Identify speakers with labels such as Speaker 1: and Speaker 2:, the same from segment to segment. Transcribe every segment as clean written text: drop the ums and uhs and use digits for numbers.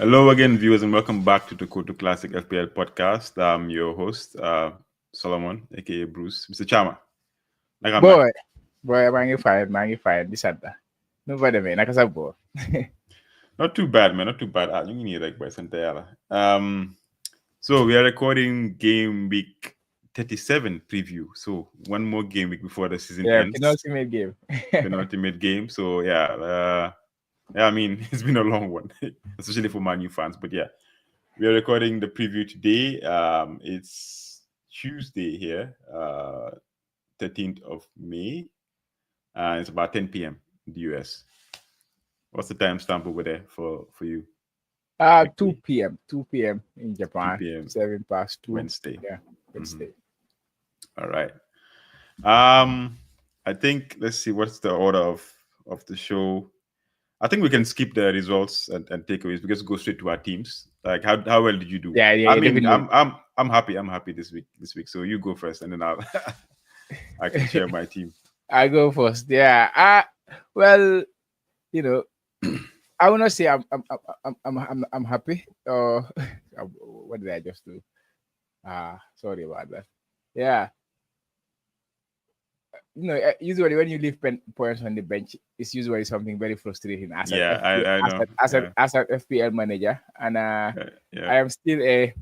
Speaker 1: Hello again, viewers, and welcome back to the Kotu Classic FPL podcast. I'm your host, Solomon, aka Bruce, Mr. Chama. Like I'm not
Speaker 2: Boy, maa ngi fine di sant nu fa demee naka sa boor.
Speaker 1: not too bad, man. Not too bad. You need like by Santa. So we are recording game week 37 preview. So one more game week before the season
Speaker 2: Yeah,
Speaker 1: ends.
Speaker 2: penultimate game.
Speaker 1: Penultimate game. So yeah. I mean it's been a long one, especially for my new fans. But yeah, we are recording the preview today. It's Tuesday here, 13th of May. It's about 10 p.m. in the US. What's the timestamp over there for you?
Speaker 2: 2
Speaker 1: Actually,
Speaker 2: p.m. 2 p.m. in
Speaker 1: 2
Speaker 2: Japan.
Speaker 1: p.m.
Speaker 2: 7 past 2.
Speaker 1: Wednesday.
Speaker 2: Yeah,
Speaker 1: Mhm.
Speaker 2: Wednesday.
Speaker 1: All right. Um, I think let's see what's the order of the show. I think we can skip the results and takeaways because go straight to our teams. Like how well did you do?
Speaker 2: Yeah,
Speaker 1: I
Speaker 2: yeah,
Speaker 1: mean,
Speaker 2: definitely.
Speaker 1: I'm happy. I'm happy this week. So you go first, and then I can share my team.
Speaker 2: I go first. Yeah. Well, you know, I wanna say I'm happy. What did I just do? Sorry about that. Yeah. Usually when you leave points on the bench, it's usually something very frustrating as an
Speaker 1: Yeah,
Speaker 2: FPL,
Speaker 1: I know. Yeah,
Speaker 2: as an FPL manager, and
Speaker 1: yeah.
Speaker 2: I am still a,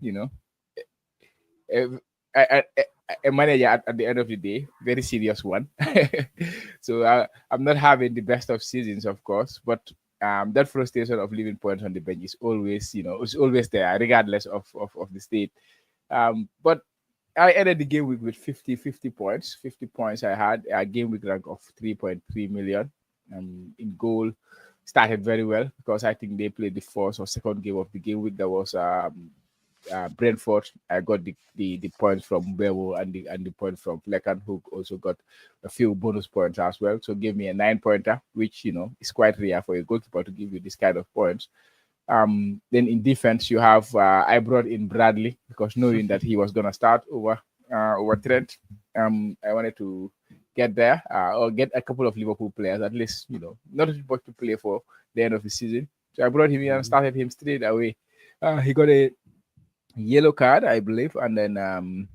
Speaker 2: a manager at the end of the day, very serious one. So I'm not having the best of seasons, of course, but that frustration of leaving points on the bench is always, it's always there, regardless of the state. But I ended the game week with 50 points. 50 points I had a game week rank of 3.3 million. In goal, started very well because I think they played the first or second game of the game week. That was Brentford. I got the points from Bewo and the points from Fleckan, who also got a few bonus points as well. So gave me a 9 pointer, which is quite rare for a goalkeeper to give you this kind of points. Then in defense, you have I brought in Bradley because knowing that he was gonna start over Trent. I wanted to get there or get a couple of Liverpool players at least. Not much to play for the end of the season. So I brought him in and started him straight away. He got a yellow card, I believe, and then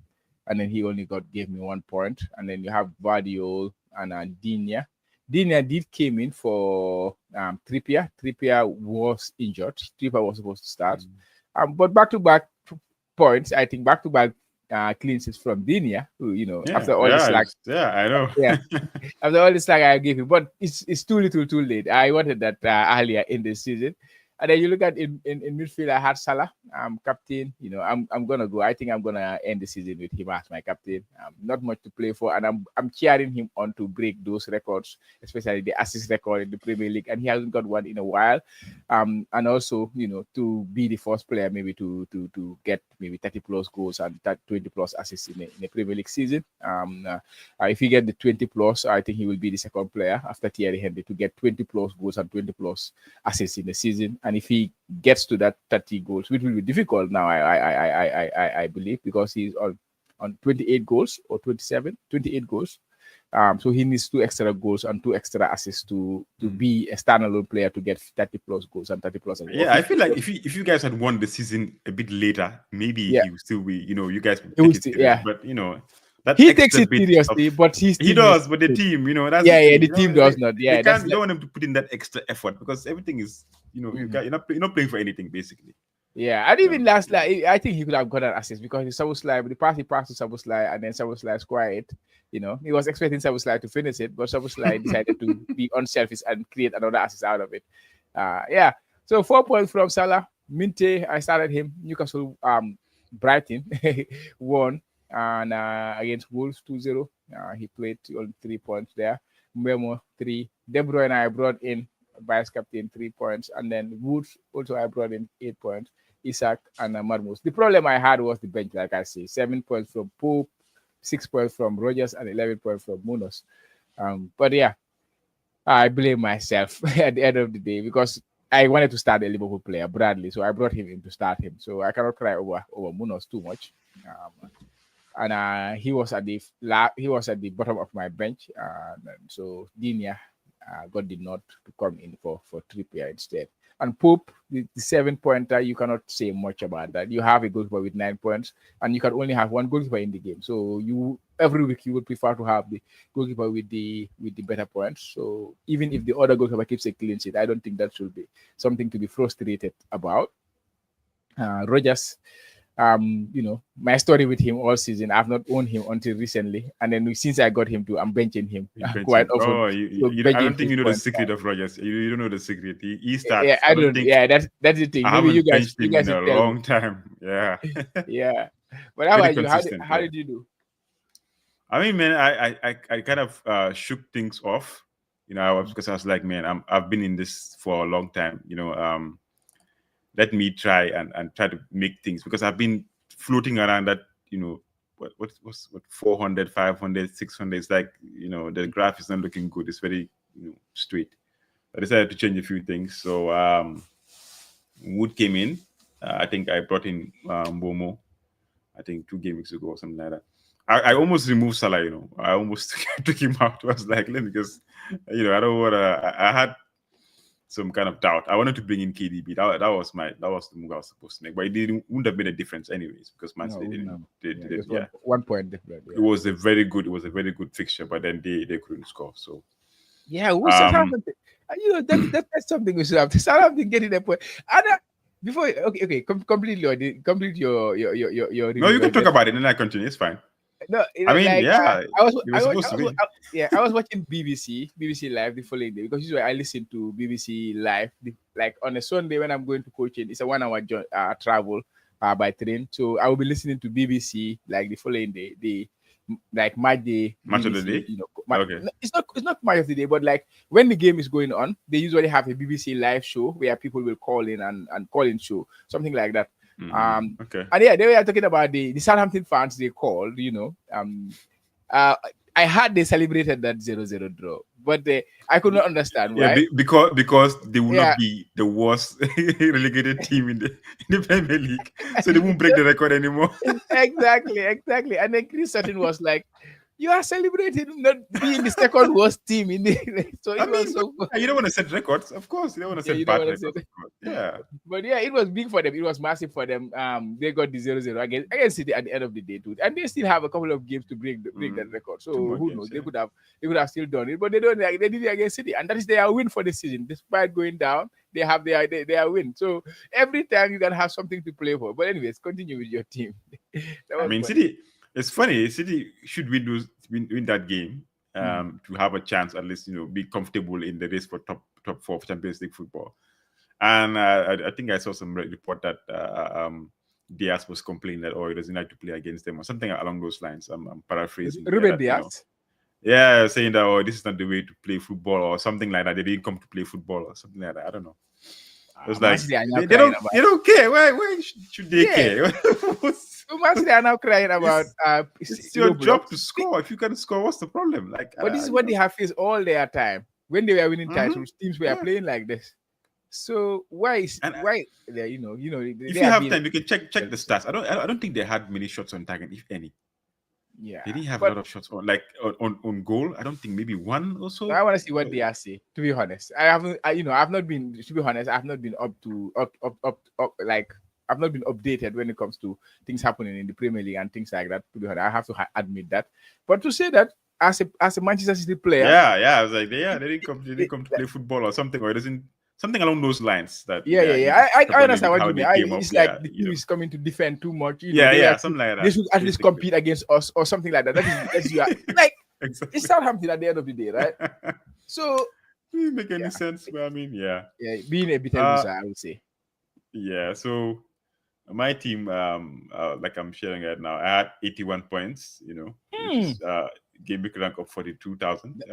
Speaker 2: he only gave me 1 point. And then you have Vardiol and Dinya. Dinya did came in for Trippier. Trippier was injured. Trippier was supposed to start. But back to back points, I think back to back cleanses from Dinya, who
Speaker 1: Yeah,
Speaker 2: after all the
Speaker 1: yeah,
Speaker 2: slack,
Speaker 1: I know.
Speaker 2: yeah, after all the slack I gave him, but it's too little, too late. I wanted that earlier in the season. And then you look at in midfield, I had Salah, captain. I'm gonna go. I think I'm gonna end the season with him as my captain. Not much to play for, and I'm cheering him on to break those records, especially the assist record in the Premier League, and he hasn't got one in a while. And also to be the first player maybe to get maybe 30 plus goals and 20 plus assists in a Premier League season. If he get the 20 plus, I think he will be the second player after Thierry Henry to get 20 plus goals and 20 plus assists in the season. And if he gets to that 30 goals, which will be difficult now, I believe, because he's on 28 goals or 28 goals. So he needs 2 extra goals and 2 extra assists to be a standalone player to get 30 plus goals and 30 plus assists.
Speaker 1: Yeah, I feel like if you guys had won the season a bit later, maybe
Speaker 2: Yeah,
Speaker 1: he would still be, you guys would
Speaker 2: he
Speaker 1: take
Speaker 2: will
Speaker 1: it
Speaker 2: still,
Speaker 1: serious.
Speaker 2: yeah.
Speaker 1: But that
Speaker 2: He takes
Speaker 1: extra
Speaker 2: it
Speaker 1: bit of
Speaker 2: seriously, but he
Speaker 1: he
Speaker 2: still
Speaker 1: does,
Speaker 2: misses
Speaker 1: but the
Speaker 2: it.
Speaker 1: team, that's the
Speaker 2: Yeah, yeah,
Speaker 1: thing.
Speaker 2: the team does not.
Speaker 1: They
Speaker 2: Yeah,
Speaker 1: can't. You don't want them to put in that extra effort because everything is, you're not playing for anything basically.
Speaker 2: yeah. And
Speaker 1: Yeah.
Speaker 2: even last, like, I think he could have got an assist because the Sabuslai, the pass he passed to Sabuslai, and then Sabuslai scored it. He was expecting Sabuslai to finish it, but Sabuslai decided to be unselfish and create another assist out of it. Yeah. So 4 points from Salah. Minte, I started him. Newcastle, Brighton won and against Wolves 2-0. He played only 3 points there. Mbemo 3. De Bruyne I brought in vice captain 3 points, and then Woods also I brought in 8 points. Isaac and Marmous. The problem I had was the bench, like I say, 7 points from Pope, 6 points from Rogers, and 11 points from Munoz. But yeah, I blame myself at the end of the day because I wanted to start a Liverpool player, Bradley, so I brought him in to start him. So I cannot cry over Munoz too much. And he was at the bottom of my bench. So Dinia, got the nod to come in for Trippier instead. And Pope, the 7-pointer, you cannot say much about that. You have a goalkeeper with 9 points, and you can only have one goalkeeper in the game. So you every week you would prefer to have the goalkeeper with the better points. So even if the other goalkeeper keeps a clean sheet, I don't think that should be something to be frustrated about. Rogers, my story with him all season, I've not owned him until recently, and then since I got him too, I'm benching him quite often.
Speaker 1: Oh, I don't think you know the secret of Rogers. You don't know the secret. He starts.
Speaker 2: Yeah, I don't. Yeah, that's the thing.
Speaker 1: I
Speaker 2: Maybe
Speaker 1: haven't benched
Speaker 2: you
Speaker 1: him
Speaker 2: guys
Speaker 1: in a
Speaker 2: should tell
Speaker 1: long
Speaker 2: me.
Speaker 1: time. Yeah.
Speaker 2: Yeah, but how
Speaker 1: Very
Speaker 2: about you?
Speaker 1: consistent.
Speaker 2: How did you do?
Speaker 1: I mean, man, I kind of shook things off, because I was like, man, I've been in this for a long time, let me try and try to make things, because I've been floating around that, what's 400, 500, 600. It's like, the graph is not looking good. It's very, straight. I decided to change a few things. So Wood came in. I think I brought in Bomo, I think 2 game weeks ago or something like that. I almost removed Salah, I almost took him out. I was like, let me just, I don't want to. I had some kind of doubt. I wanted to bring in KDB. That was the move I was supposed to make, but wouldn't have made a difference anyways, because Man City didn't.
Speaker 2: 1 point different. Yeah.
Speaker 1: It was a very good fixture, but then they couldn't score. So
Speaker 2: yeah, we should have. That's something we should have. Southampton getting a point. And before okay, complete your
Speaker 1: no, you can talk about it and I continue. It's fine.
Speaker 2: No,
Speaker 1: I mean,
Speaker 2: like,
Speaker 1: yeah,
Speaker 2: I was watching BBC Live the following day, because usually I listen to BBC Live like on a Sunday when I'm going to coaching. It's a 1-hour travel by train, so I will be listening to BBC like the following day, the like match
Speaker 1: of the day. Okay.
Speaker 2: It's not match of the day, but like when the game is going on, they usually have a BBC Live show where people will call in and call in show, something like that.
Speaker 1: Okay.
Speaker 2: And yeah, they were talking about the Southampton fans they called, I heard they celebrated that 0-0 draw, but I could not understand why.
Speaker 1: Yeah, because they will not be the worst relegated team in the Premier League, so they won't break the record anymore.
Speaker 2: Exactly. And then Chris Sutton was like, "You are celebrating not being the second worst team in the." So
Speaker 1: you don't want to set records, of course. You don't want to set bad records. Yeah,
Speaker 2: but yeah, it was big for them. It was massive for them. They got the 0-0 against City at the end of the day, too, and they still have a couple of games to break that record. So who knows? Yeah. They could have still done it, but they don't. They did it against City, and that is their win for the season. Despite going down, they have their win. So every time you can have something to play for. But anyways, continue with your team.
Speaker 1: I mean, City. It's funny. City should win that game to have a chance, at least, be comfortable in the race for top 4 of Champions League football. And I think I saw some report that Diaz was complaining that he doesn't like to play against them or something along those lines. I'm paraphrasing.
Speaker 2: Ruben Diaz.
Speaker 1: Yeah, saying that this is not the way to play football or something like that. They didn't come to play football or something like that. I don't know. It's like they don't care. Why should they care?
Speaker 2: They are now crying about.
Speaker 1: It's your job to score. If you can score, what's the problem?
Speaker 2: But this is what they have faced all their time when they were winning titles. Teams were playing like this. So why?
Speaker 1: If you have time, you can check the stats. I don't think they had many shots on target, if any.
Speaker 2: Yeah,
Speaker 1: they didn't have a lot of shots on goal. I don't think, maybe one or so.
Speaker 2: I want to see what they are saying. To be honest, I've not been. To be honest, I've not been up like. I've not been updated when it comes to things happening in the Premier League and things like that. To be honest, I have to admit that. But to say that as a Manchester City player,
Speaker 1: I was like, they didn't come to play football or something, or it doesn't. Something along those lines. I
Speaker 2: understand what you mean. It's like the team is coming to defend too much.
Speaker 1: Something like that.
Speaker 2: They should at least compete against us or something like that. That's like exactly. It's Southampton at the end of the day, right? So
Speaker 1: it doesn't make any sense. But I mean,
Speaker 2: being a bit loser, I would say.
Speaker 1: Yeah. So my team, like I'm sharing right now, I had 81 points. Which is, game week rank of 42,000.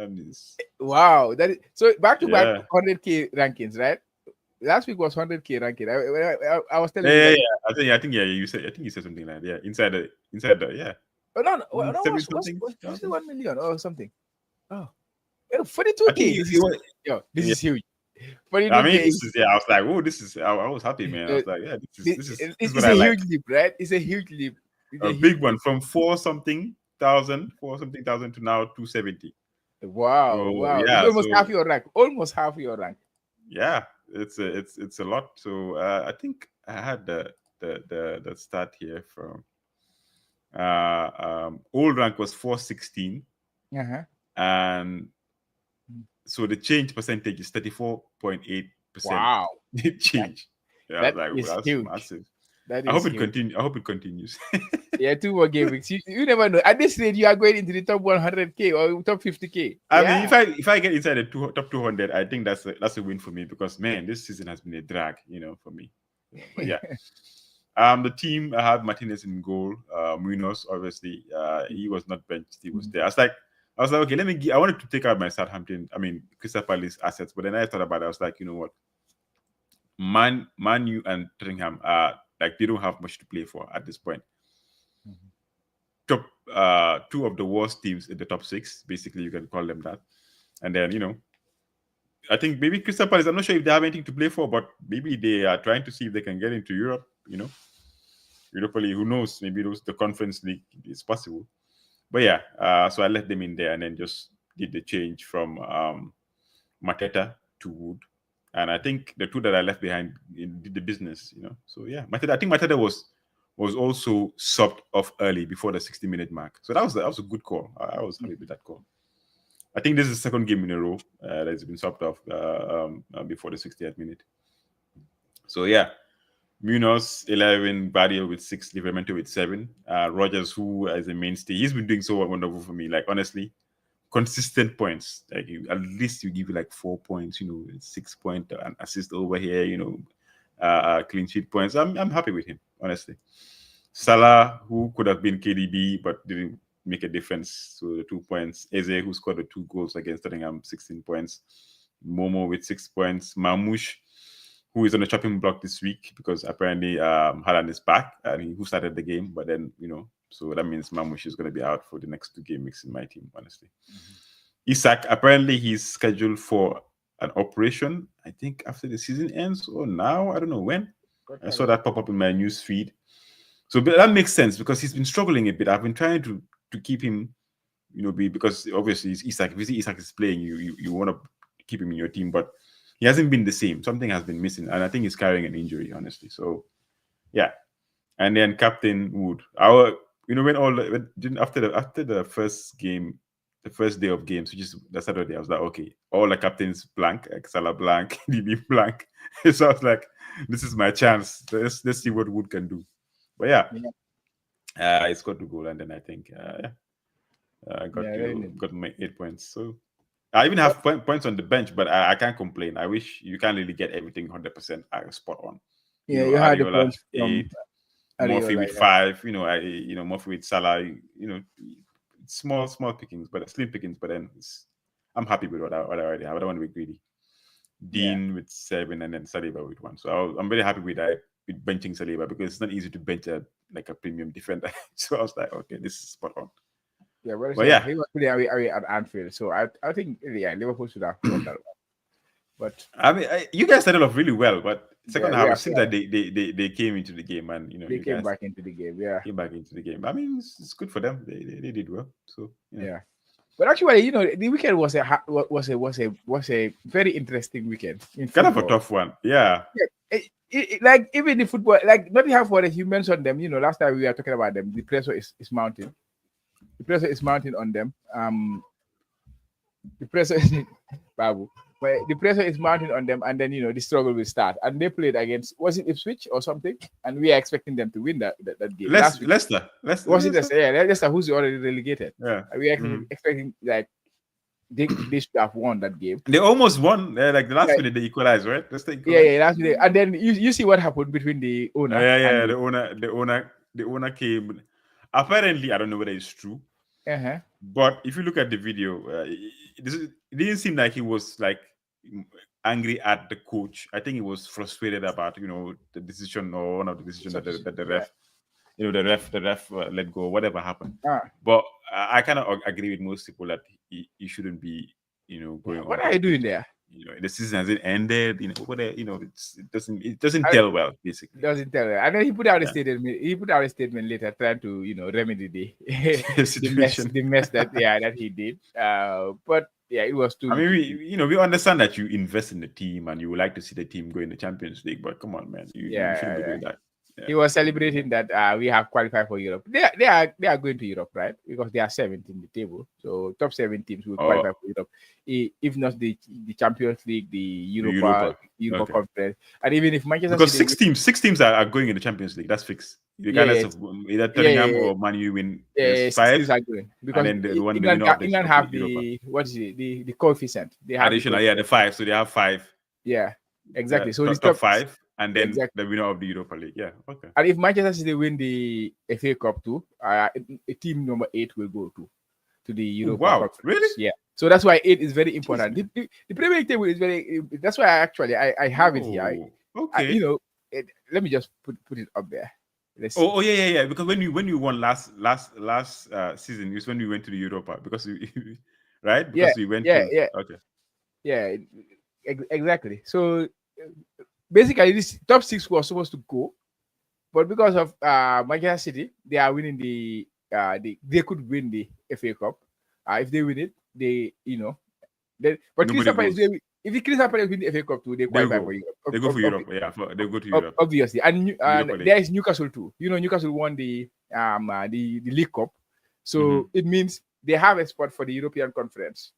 Speaker 2: Wow, that is so back to back 100k rankings, right? Last week was 100k ranking. I was telling you.
Speaker 1: I think you said. I think you said something like that. Yeah, inside the yeah.
Speaker 2: Oh no, was it 1 million or something? Oh, 42k. This is huge.
Speaker 1: I mean, I was like, oh, this is. I was happy, man. I was like, yeah, this is what I like.
Speaker 2: Huge leap, right? It's a huge leap.
Speaker 1: A big one from 4 something thousand to now 270.
Speaker 2: Wow,
Speaker 1: So
Speaker 2: wow. It's
Speaker 1: yeah,
Speaker 2: almost
Speaker 1: so
Speaker 2: half your rank. Almost half your rank.
Speaker 1: yeah, it's a lot. So I think I had the start here from old rank was 416,
Speaker 2: Uh-huh.
Speaker 1: and so the change percentage is 34.8%.
Speaker 2: Wow. That
Speaker 1: Change. Yeah, I was
Speaker 2: that
Speaker 1: like,
Speaker 2: is
Speaker 1: well, that's
Speaker 2: huge.
Speaker 1: massive.
Speaker 2: That
Speaker 1: I hope
Speaker 2: is
Speaker 1: it
Speaker 2: huge.
Speaker 1: continue. I hope it continues.
Speaker 2: Yeah, 2 more game weeks. You never know. At this rate, you are going into the top 100K or top 50K.
Speaker 1: I mean,
Speaker 2: Yeah.
Speaker 1: if I get inside the top 200, I think that's a win for me because man, this season has been a drag, for me. But yeah, the team I have Martinez in goal. Munoz, obviously, he was not benched; he was there. I was like, okay, I wanted to take out my Southampton, Crystal Palace assets, but then I thought about it. I was like, you know what, Man U and Tottenham are like they don't have much to play for at this point. Top two of the worst teams in the top six, basically, you can call them that. And then I think maybe Crystal Palace. I'm not sure if they have anything to play for, but maybe they are trying to see if they can get into Europe. Europa League. Who knows? Maybe the Conference League is possible. But yeah, so I let them in there and then just did the change from Mateta to Wood. And I think the two that I left behind did the business. So yeah, Mateta. I think Mateta was also subbed off early before the 60-minute mark. So that was a good call. I was happy with that call. I think this is the second game in a row that's been subbed off before the 60th minute. So yeah, Munoz 11, Badio with 6, Livramento with 7. Rogers, who as a mainstay, he's been doing so wonderful for me. Like honestly, consistent points. Like at least you give you like 4 points. 6 point an assist over here. Clean sheet points. I'm happy with him honestly. Salah, who could have been KDB but didn't make a difference. So the 2 points. Eze, who scored the 2 goals against Tottenham, 16 points. Momo with 6 points. Mamouche, who is on the chopping block this week because apparently Haaland is back and who started the game. But then, so that means Mamouche is going to be out for the next 2 game weeks in my team, honestly. Isak, apparently he's scheduled for an operation, I think after the season ends or now. I don't know when. I saw that pop up in my news feed. So but that makes sense because he's been struggling a bit. I've been trying to keep him, because obviously it's Isak. If you see Isak is playing, you want to keep him in your team, but he hasn't been the same. Something has been missing, and I think he's carrying an injury, honestly. So, yeah. And then Captain Wood, after the first game, the first day of games, which is the Saturday, I was like, okay, all the captains blank, Salah blank, DB blank. So I was like, this is my chance. Let's see what Wood can do. But yeah, he scored 2 goals, and then I think I got my 8 points. So I even have points on the bench, but I can't complain. I wish you can't really get everything 100% spot on.
Speaker 2: Yeah, you had the
Speaker 1: Areola
Speaker 2: points
Speaker 1: 8,
Speaker 2: from
Speaker 1: Murphy
Speaker 2: Areola,
Speaker 1: with 5. Murphy with Salah. Small pickings, but slim pickings. But then I'm happy with what I already have. I don't want to be greedy. Dean with 7, and then Saliba with 1. So I'm very happy with that, with benching Saliba, because it's not easy to bench a premium defender. So I was like, okay, this is spot on.
Speaker 2: Yeah, well,
Speaker 1: But yeah,
Speaker 2: he was pretty away at Anfield, so I think Liverpool should have won that one. But
Speaker 1: I mean, you guys started off really well, but second half, it seems that they came into the game, and
Speaker 2: they came back into the game. Yeah,
Speaker 1: came back into the game. I mean, it's good for them. They did well. So
Speaker 2: yeah. But actually, the weekend was a very interesting weekend in
Speaker 1: kind
Speaker 2: football.
Speaker 1: of a tough one. Yeah.
Speaker 2: Like even the football, like Nottingham Forest, you mentioned them. Last time we were talking about them, the pressure is mounting. The pressure is mounting on them. The pressure is Babu. But the pressure is mounting on them, and then the struggle will start. And they played against, was it Ipswich or something? And we are expecting them to win that game.
Speaker 1: Leicester.
Speaker 2: Was it Leicester? Yeah, Leicester, who's already relegated.
Speaker 1: Yeah.
Speaker 2: We are expecting like they should have won that game.
Speaker 1: They almost won. Like the last minute they equalized, right?
Speaker 2: Yeah, last minute. And then you see what happened between the owner.
Speaker 1: Yeah. The owner came. Apparently, I don't know whether it's true. But if you look at the video, it didn't seem like he was like angry at the coach. I think he was frustrated about the decision, or one of the decisions that the ref, the ref let go, whatever happened. But I kind of agree with most people that he shouldn't be going.
Speaker 2: What are you doing there?
Speaker 1: the season hasn't ended. It doesn't tell well, basically.
Speaker 2: Doesn't tell her. And then he put out a
Speaker 1: Yeah.
Speaker 2: statement. He put out a statement later, trying to remedy
Speaker 1: The situation.
Speaker 2: the mess that he did. But yeah, it was too
Speaker 1: I mean,
Speaker 2: little.
Speaker 1: we understand that you invest in the team and you would like to see the team go in the Champions League, but come on, man, you shouldn't be
Speaker 2: Yeah.
Speaker 1: doing that. Yeah.
Speaker 2: He was celebrating that we have qualified for Europe. They are going to Europe, right? Because they are seventh in the table. So top 7 teams will qualify for Europe. If not the Champions League, the Europa
Speaker 1: Okay.
Speaker 2: Conference, and even if Manchester
Speaker 1: Because
Speaker 2: City
Speaker 1: six teams are going in the Champions League. That's fixed. Regardless of either Tottenham or Man U win, there's 5.
Speaker 2: 6 teams are going because
Speaker 1: And then the winner of the
Speaker 2: England have
Speaker 1: Europa.
Speaker 2: the what is it the coefficient. They have
Speaker 1: Additional, the 5. So they have 5.
Speaker 2: Yeah, exactly. So
Speaker 1: top 5, and then
Speaker 2: exactly
Speaker 1: the winner of the Europa League. Yeah, okay.
Speaker 2: And if Manchester City win the FA Cup too, team number 8 will go to the Europa Conference.
Speaker 1: Really?
Speaker 2: Yeah. So that's why 8 is very important. The Premier League table is very. That's why I have it here.
Speaker 1: Okay.
Speaker 2: Let me just put it up there.
Speaker 1: Let's see. Yeah. Because when you won last season, is when we went to the Europa because right? Because we went to okay.
Speaker 2: Yeah, exactly. So basically, this top 6 was supposed to go, but because of Manchester City, they are winning they could win the FA Cup. If they win it, but Crystal Palace, if the Crystal Palace win the FA Cup too, they qualify for Europe.
Speaker 1: They go for Europe. They go to Europe.
Speaker 2: Obviously, and there is Newcastle too. Newcastle won the League Cup, so it means they have a spot for the European Conference.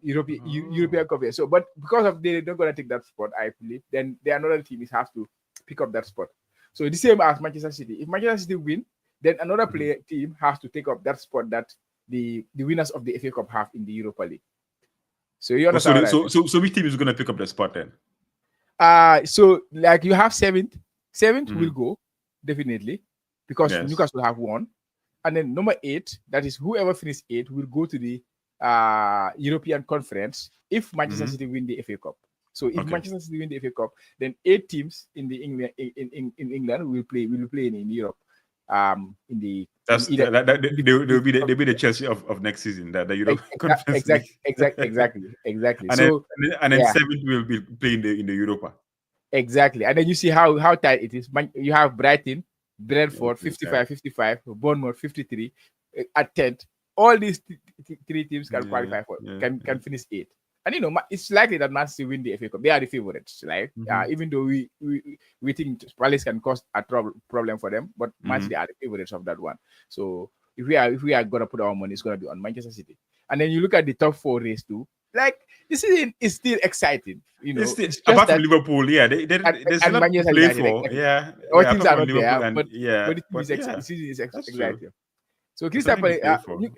Speaker 2: European Conference. So, but because of they're not gonna take that spot, I believe, then another team has to pick up that spot. So the same as Manchester City. If Manchester City win, then another team has to take up that spot that the winners of the FA Cup have in the Europa League. So you understand?
Speaker 1: So which team is gonna pick up the spot then?
Speaker 2: So like you have seventh will go definitely because Newcastle have won, and then number 8, that is whoever finishes 8 will go to the European Conference if Manchester City win the FA Cup. So if Manchester City win the FA Cup, then 8 teams in the England will play in Europe. In the
Speaker 1: they'll be the Chelsea of next season, the Europe Conference.
Speaker 2: Exactly.
Speaker 1: And
Speaker 2: so
Speaker 1: then 7th will be playing in the Europa.
Speaker 2: Exactly, and then you see how tight it is. You have Brighton, Brentford 55, Bournemouth 53 at 10th. All these 3 teams can qualify for can finish 8. And it's likely that Man City win the FA Cup. They are the favorites, right? Even though we think Palace can cause a problem for them, but Man City are the favorites of that one. So if we are gonna put our money, it's gonna be on Manchester City. And then you look at the top 4 race too. Like this season is still exciting.
Speaker 1: It's apart from Liverpool, there's a lot to play for.
Speaker 2: All teams are not there, but the season is exciting. So Crystal Palace,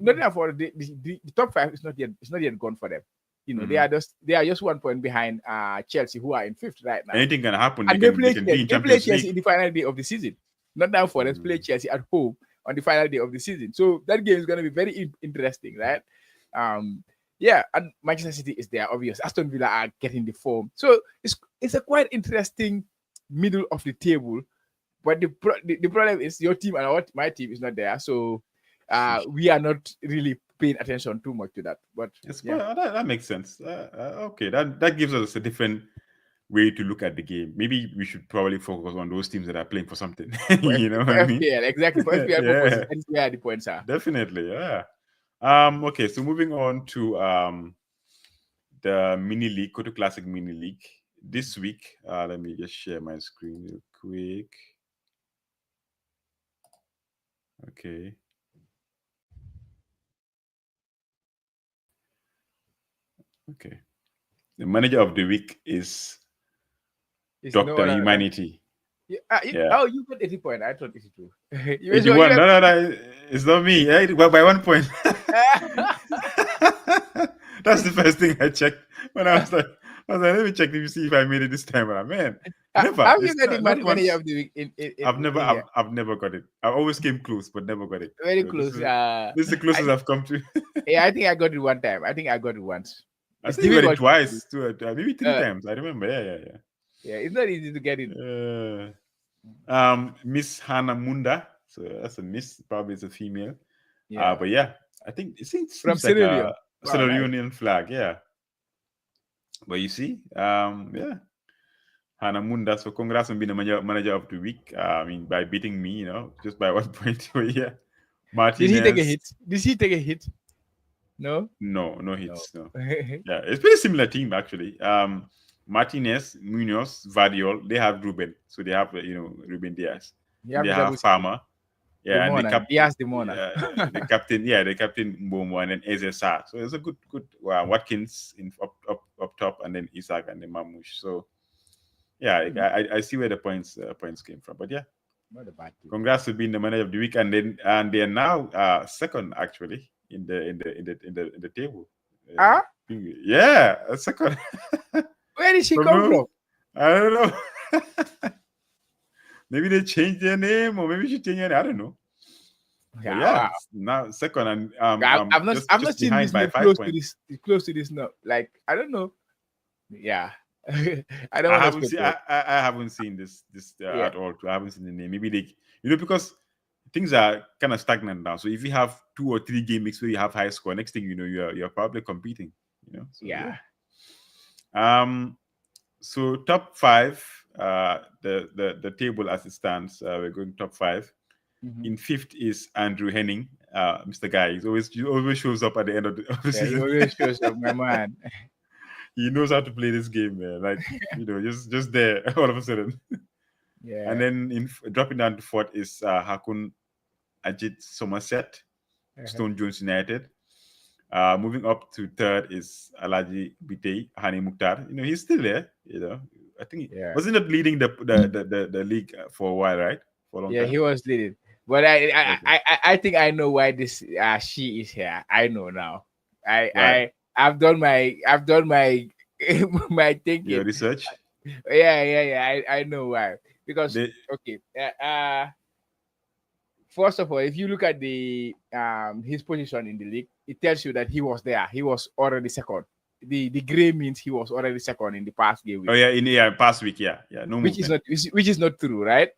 Speaker 2: not for the top 5 is not yet gone for them. They are just 1 point behind Chelsea, who are in 5th right now.
Speaker 1: Anything can happen.
Speaker 2: And they play Chelsea in the final day of the season. Nottingham Forest play Chelsea at home on the final day of the season. So that game is going to be very interesting, right? And Manchester City is there, obvious. Aston Villa are getting the form. So it's a quite interesting middle of the table. But the problem is your team and my team is not there. So we are not really paying attention too much to that. But
Speaker 1: that makes sense. Okay, that gives us a different way to look at the game. Maybe we should probably focus on those teams that are playing for something. You know what I mean?
Speaker 2: FPL, exactly. For FPL purposes, that's where the points are.
Speaker 1: Definitely, yeah. Okay, so moving on to the mini league, Kotu Classic mini league. This week, let me just share my screen real quick. Okay. Okay. The manager of the week is Dr. Humanity.
Speaker 2: Oh, you got 80 points. I thought 82.
Speaker 1: 81. No, it's not me. By 1 point. That's the first thing I checked when I was like, let me check to see if I made it this time. Man, never.
Speaker 2: Have you got the manager of the week?
Speaker 1: I've never got it. I always came close, but never got it.
Speaker 2: Very close.
Speaker 1: This is the closest I've come to.
Speaker 2: I think I got it one time. I think I got it once.
Speaker 1: I think you got it twice, maybe 3 times. I remember.
Speaker 2: Yeah, it's not easy to get it.
Speaker 1: Miss Hannah Munda. So that's a miss. Probably it's a female.
Speaker 2: Yeah.
Speaker 1: But I think it seems
Speaker 2: from
Speaker 1: like a Sierra Leonean flag. Yeah. But you see, yeah, Hannah Munda. So congrats on being the manager of the week. I mean, by beating me, just by 1 point. But yeah,
Speaker 2: Did he take a
Speaker 1: Martinez.
Speaker 2: hit? Did he take a hit? No.
Speaker 1: No
Speaker 2: No.
Speaker 1: hits. No. Yeah, it's pretty similar team actually. Martinez, Munoz, Variol, they have Ruben, so they have Ruben Diaz,
Speaker 2: You
Speaker 1: and
Speaker 2: have
Speaker 1: they
Speaker 2: the double
Speaker 1: have
Speaker 2: city.
Speaker 1: Farmer,
Speaker 2: The
Speaker 1: yeah, and
Speaker 2: Mona. Diaz the Mona.
Speaker 1: the captain Mbomo, and then Eze Sarr. So it's a good Watkins in up top, and then Isaac and then Mamouche. So yeah, I see where the points came from, but yeah,
Speaker 2: Not a bad team.
Speaker 1: congrats to being the manager of the week, and they're now second actually in the table.
Speaker 2: Ah,
Speaker 1: Yeah, a second.
Speaker 2: where did she
Speaker 1: From
Speaker 2: come from?
Speaker 1: no, I don't know. Maybe they changed their name, or maybe she changed their name. I don't know. But
Speaker 2: Yeah,
Speaker 1: yeah,
Speaker 2: wow.
Speaker 1: it's now second, and
Speaker 2: I've not
Speaker 1: just
Speaker 2: seen
Speaker 1: behind
Speaker 2: this
Speaker 1: by
Speaker 2: name
Speaker 1: 5 points.
Speaker 2: close to this no. Like I don't know. Yeah. I don't
Speaker 1: I
Speaker 2: want to
Speaker 1: haven't seen.
Speaker 2: speculate.
Speaker 1: I haven't seen this
Speaker 2: Yeah.
Speaker 1: at all. I haven't seen the name. Maybe they, because things are kind of stagnant now. So if you have 2 or 3 game weeks where you have high score, next thing you know, you're probably competing. So
Speaker 2: Yeah.
Speaker 1: yeah. So top 5, the table as it stands, we're going top 5.
Speaker 2: Mhm.
Speaker 1: In 5th is Andrew Henning, Mr. Guy. He always shows up at the end of the
Speaker 2: Yeah, he
Speaker 1: season.
Speaker 2: always shows up, my man.
Speaker 1: He knows how to play this game, man. Like just there all of a sudden. And
Speaker 2: Yeah.
Speaker 1: then dropping down to 4th is Hakun Ajit Somerset,
Speaker 2: Uh-huh.
Speaker 1: Stone Jones United. Moving up to 3rd is Alaji Bitey Hani Mukhtar. He's still there. I think
Speaker 2: Yeah.
Speaker 1: wasn't it leading the league for a while, right? For a long
Speaker 2: Yeah,
Speaker 1: time.
Speaker 2: he was leading. But
Speaker 1: Okay.
Speaker 2: I think I know why this she is here. I know now.
Speaker 1: Right.
Speaker 2: I've done my my
Speaker 1: Your
Speaker 2: thinking.
Speaker 1: research.
Speaker 2: Yeah. I know why. Because
Speaker 1: They,
Speaker 2: okay, first of all, if you look at the his position in the league, it tells you that he was there. He was already second. The gray means he was already second in the past game
Speaker 1: oh
Speaker 2: week,
Speaker 1: yeah, past week, yeah, no movement.
Speaker 2: which is not true, right?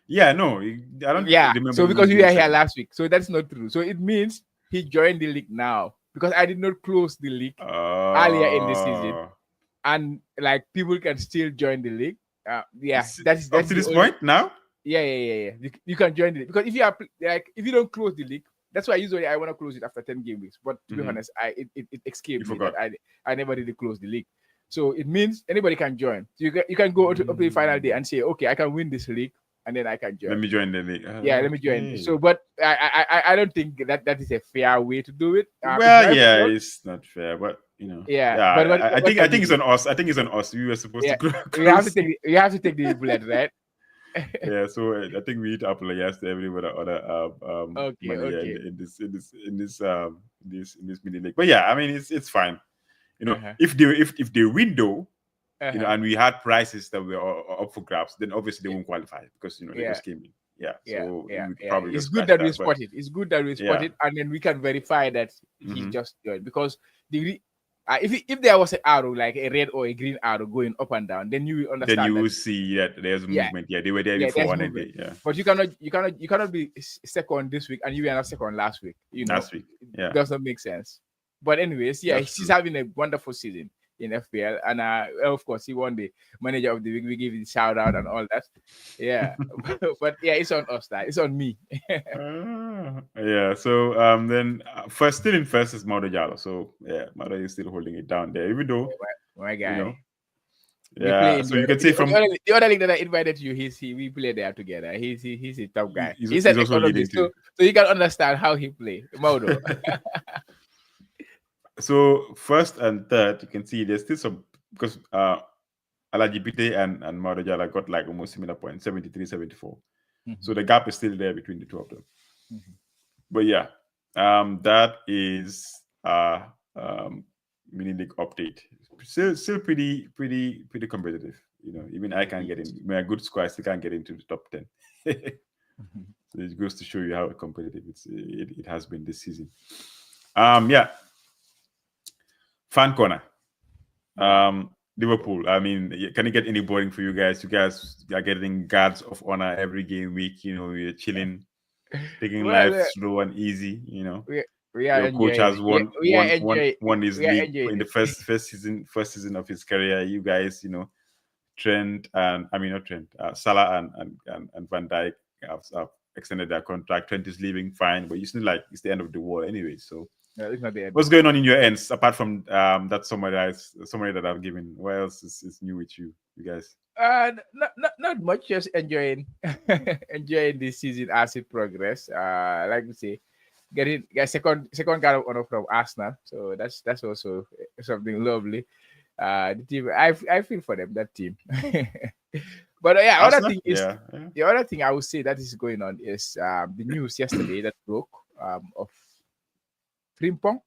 Speaker 1: Yeah, no, I don't
Speaker 2: Yeah.
Speaker 1: remember
Speaker 2: So
Speaker 1: him
Speaker 2: because we
Speaker 1: being
Speaker 2: were here
Speaker 1: second.
Speaker 2: last week, so that's not true. So it means he joined the league now because I did not close the league earlier in the season,
Speaker 1: Uh,
Speaker 2: and like people can still join the league. Yeah,
Speaker 1: up
Speaker 2: that's
Speaker 1: to
Speaker 2: the
Speaker 1: this
Speaker 2: only.
Speaker 1: point now.
Speaker 2: Yeah. You can join the league because if you are if you don't close the league, that's why usually I want to close it after 10 game weeks. But to be honest, it
Speaker 1: You
Speaker 2: escaped me that
Speaker 1: forgot.
Speaker 2: I never really closed the league. So it means anybody can join. So you can go up to the final day and say, okay, I can win this league, and then I can
Speaker 1: Let
Speaker 2: join.
Speaker 1: me join the league.
Speaker 2: Yeah, let me join.
Speaker 1: Okay.
Speaker 2: So, but I don't think that is a fair way to do it. It's
Speaker 1: Well,
Speaker 2: my
Speaker 1: yeah,
Speaker 2: fault.
Speaker 1: it's not fair, but
Speaker 2: Yeah,
Speaker 1: yeah,
Speaker 2: but
Speaker 1: I
Speaker 2: what
Speaker 1: think I
Speaker 2: can you
Speaker 1: think it's
Speaker 2: do?
Speaker 1: on us. I think it's on us. We were supposed to
Speaker 2: Yeah,
Speaker 1: close.
Speaker 2: you have to take the bullet, right?
Speaker 1: Yeah, so I think we need to apologize to everyone other
Speaker 2: Okay,
Speaker 1: manager
Speaker 2: okay.
Speaker 1: in this mini league. But yeah, I mean it's fine.
Speaker 2: Uh-huh.
Speaker 1: If they win though,
Speaker 2: Uh-huh.
Speaker 1: and we had prices that were up for grabs, then obviously they won't qualify because they
Speaker 2: Yeah.
Speaker 1: just came in. Yeah, so we probably
Speaker 2: It's
Speaker 1: just
Speaker 2: good
Speaker 1: scratch
Speaker 2: that we
Speaker 1: that. But
Speaker 2: spot it. It's good that we spot
Speaker 1: yeah,
Speaker 2: it, and then we can verify that he's
Speaker 1: hmm
Speaker 2: just joined. Because if there was an arrow like a red or a green arrow going up and down, then you will
Speaker 1: then
Speaker 2: understand
Speaker 1: you
Speaker 2: that
Speaker 1: will see that there's
Speaker 2: yeah,
Speaker 1: movement. Yeah, they were there
Speaker 2: yeah,
Speaker 1: before
Speaker 2: there's
Speaker 1: and then
Speaker 2: movement.
Speaker 1: yeah,
Speaker 2: But you cannot be second this week and you were not second last week.
Speaker 1: last week.
Speaker 2: It
Speaker 1: Yeah.
Speaker 2: does not make sense. But anyways, yeah,
Speaker 1: That's
Speaker 2: she's
Speaker 1: true.
Speaker 2: having a wonderful season in FPL, and of course he won the manager of the week. We give you the shout out and all that. Yeah, but yeah, it's on us. That it's on me.
Speaker 1: Yeah. So then first still in first is Mauro Jallo. So yeah, Mauro is still holding it down there, even though
Speaker 2: My
Speaker 1: you
Speaker 2: guy.
Speaker 1: know.
Speaker 2: We play
Speaker 1: Yeah.
Speaker 2: in
Speaker 1: So you can say from
Speaker 2: the other league that I invited you. We play there together. He's a top guy. He's an
Speaker 1: he's also leading
Speaker 2: economist,
Speaker 1: too.
Speaker 2: so you can understand how he play. Mauro.
Speaker 1: So first and third, you can see there's still some because Alajibite and Mauro Jallo got like almost similar points, 73, 74. So the gap is still there between the two of them. But yeah, that is mini league update. Still pretty competitive. Even I can't get in. When a good score, I still can't get into the top 10. So it goes to show you how competitive it has been this season. Yeah. Fan corner. Liverpool. I mean, can it get any boring for you guys? You guys are getting guards of honor every game week. You're chilling, taking life
Speaker 2: Well,
Speaker 1: slow and easy.
Speaker 2: We are
Speaker 1: Your coach
Speaker 2: enjoying
Speaker 1: has
Speaker 2: it. We are enjoying.
Speaker 1: won his
Speaker 2: We are
Speaker 1: league
Speaker 2: enjoying
Speaker 1: in the
Speaker 2: it.
Speaker 1: first season of his career. You guys, Trent and I mean not Trent, Salah and Van Dijk have extended their contract. Trent is leaving, fine, but you still like it's the end of the war anyway. So
Speaker 2: No, it's not the end.
Speaker 1: what's going on in your ends apart from that summary that I've given? What else is new with you guys?
Speaker 2: Not much. Just enjoying enjoying this season as it progress. Like we say, getting a second guard of honor from Arsenal. So that's also something lovely. The team, I feel for them, that team. But yeah,
Speaker 1: Arsenal? Yeah, yeah.
Speaker 2: the other thing I would say that is going on is the news yesterday that broke of Frimpong.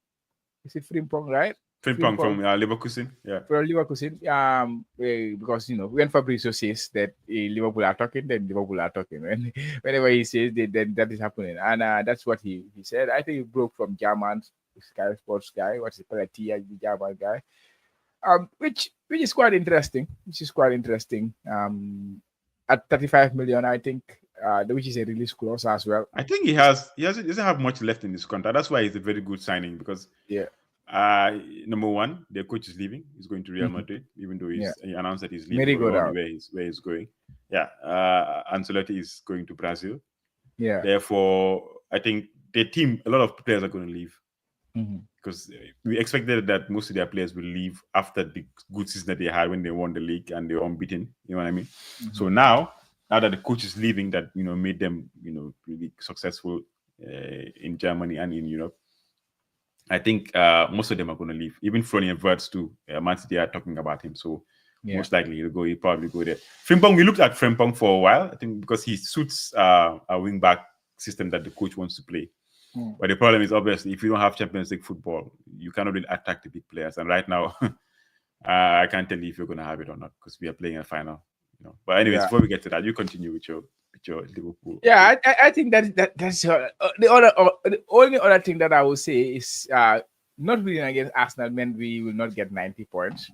Speaker 2: Is it Frimpong, right?
Speaker 1: Frimpong from Leverkusen. Yeah.
Speaker 2: For Leverkusen, because when Fabrizio says that Liverpool are talking, then Liverpool are talking. Whenever he says that, then that is happening, and that's what he said. I think he broke from German Sky Sports guy. What's it, Palatia, the German guy? Which is quite interesting. Which is quite interesting. At 35 million, I think, which is a release clause as well.
Speaker 1: I think he doesn't have much left in his contract. That's why he's a very good signing because
Speaker 2: Yeah.
Speaker 1: Number one, their coach is leaving. He's going to Real
Speaker 2: Mhm.
Speaker 1: Madrid, even though
Speaker 2: Yeah.
Speaker 1: he announced that he's leaving.
Speaker 2: Merry
Speaker 1: But
Speaker 2: go
Speaker 1: we all know
Speaker 2: down.
Speaker 1: where he's going. Yeah, Ancelotti is going to Brazil.
Speaker 2: Yeah.
Speaker 1: Therefore, I think their team, a lot of players are going to leave
Speaker 2: Mhm.
Speaker 1: because we expected that most of their players will leave after the good season that they had when they won the league and they were unbeaten. You know what I mean? So now that the coach is leaving, that made them really successful in Germany and in Europe. I think most of them are going to leave. Even Florian Wirtz too. Man City are talking about him, so
Speaker 2: Yeah.
Speaker 1: most likely he'll probably go there. Frimpong, we looked at Frimpong for a while. I think because he suits a wing back system that the coach wants to play. But the problem is obviously if you don't have Champions League football, you cannot really attack the big players. And right now, I can't tell you if you're going to have it or not because we are playing a final. But anyways,
Speaker 2: Yeah.
Speaker 1: before we get to that, you continue with your Liverpool.
Speaker 2: Yeah, I think that's the only other thing that I will say is not winning against Arsenal meant we will not get 90 points,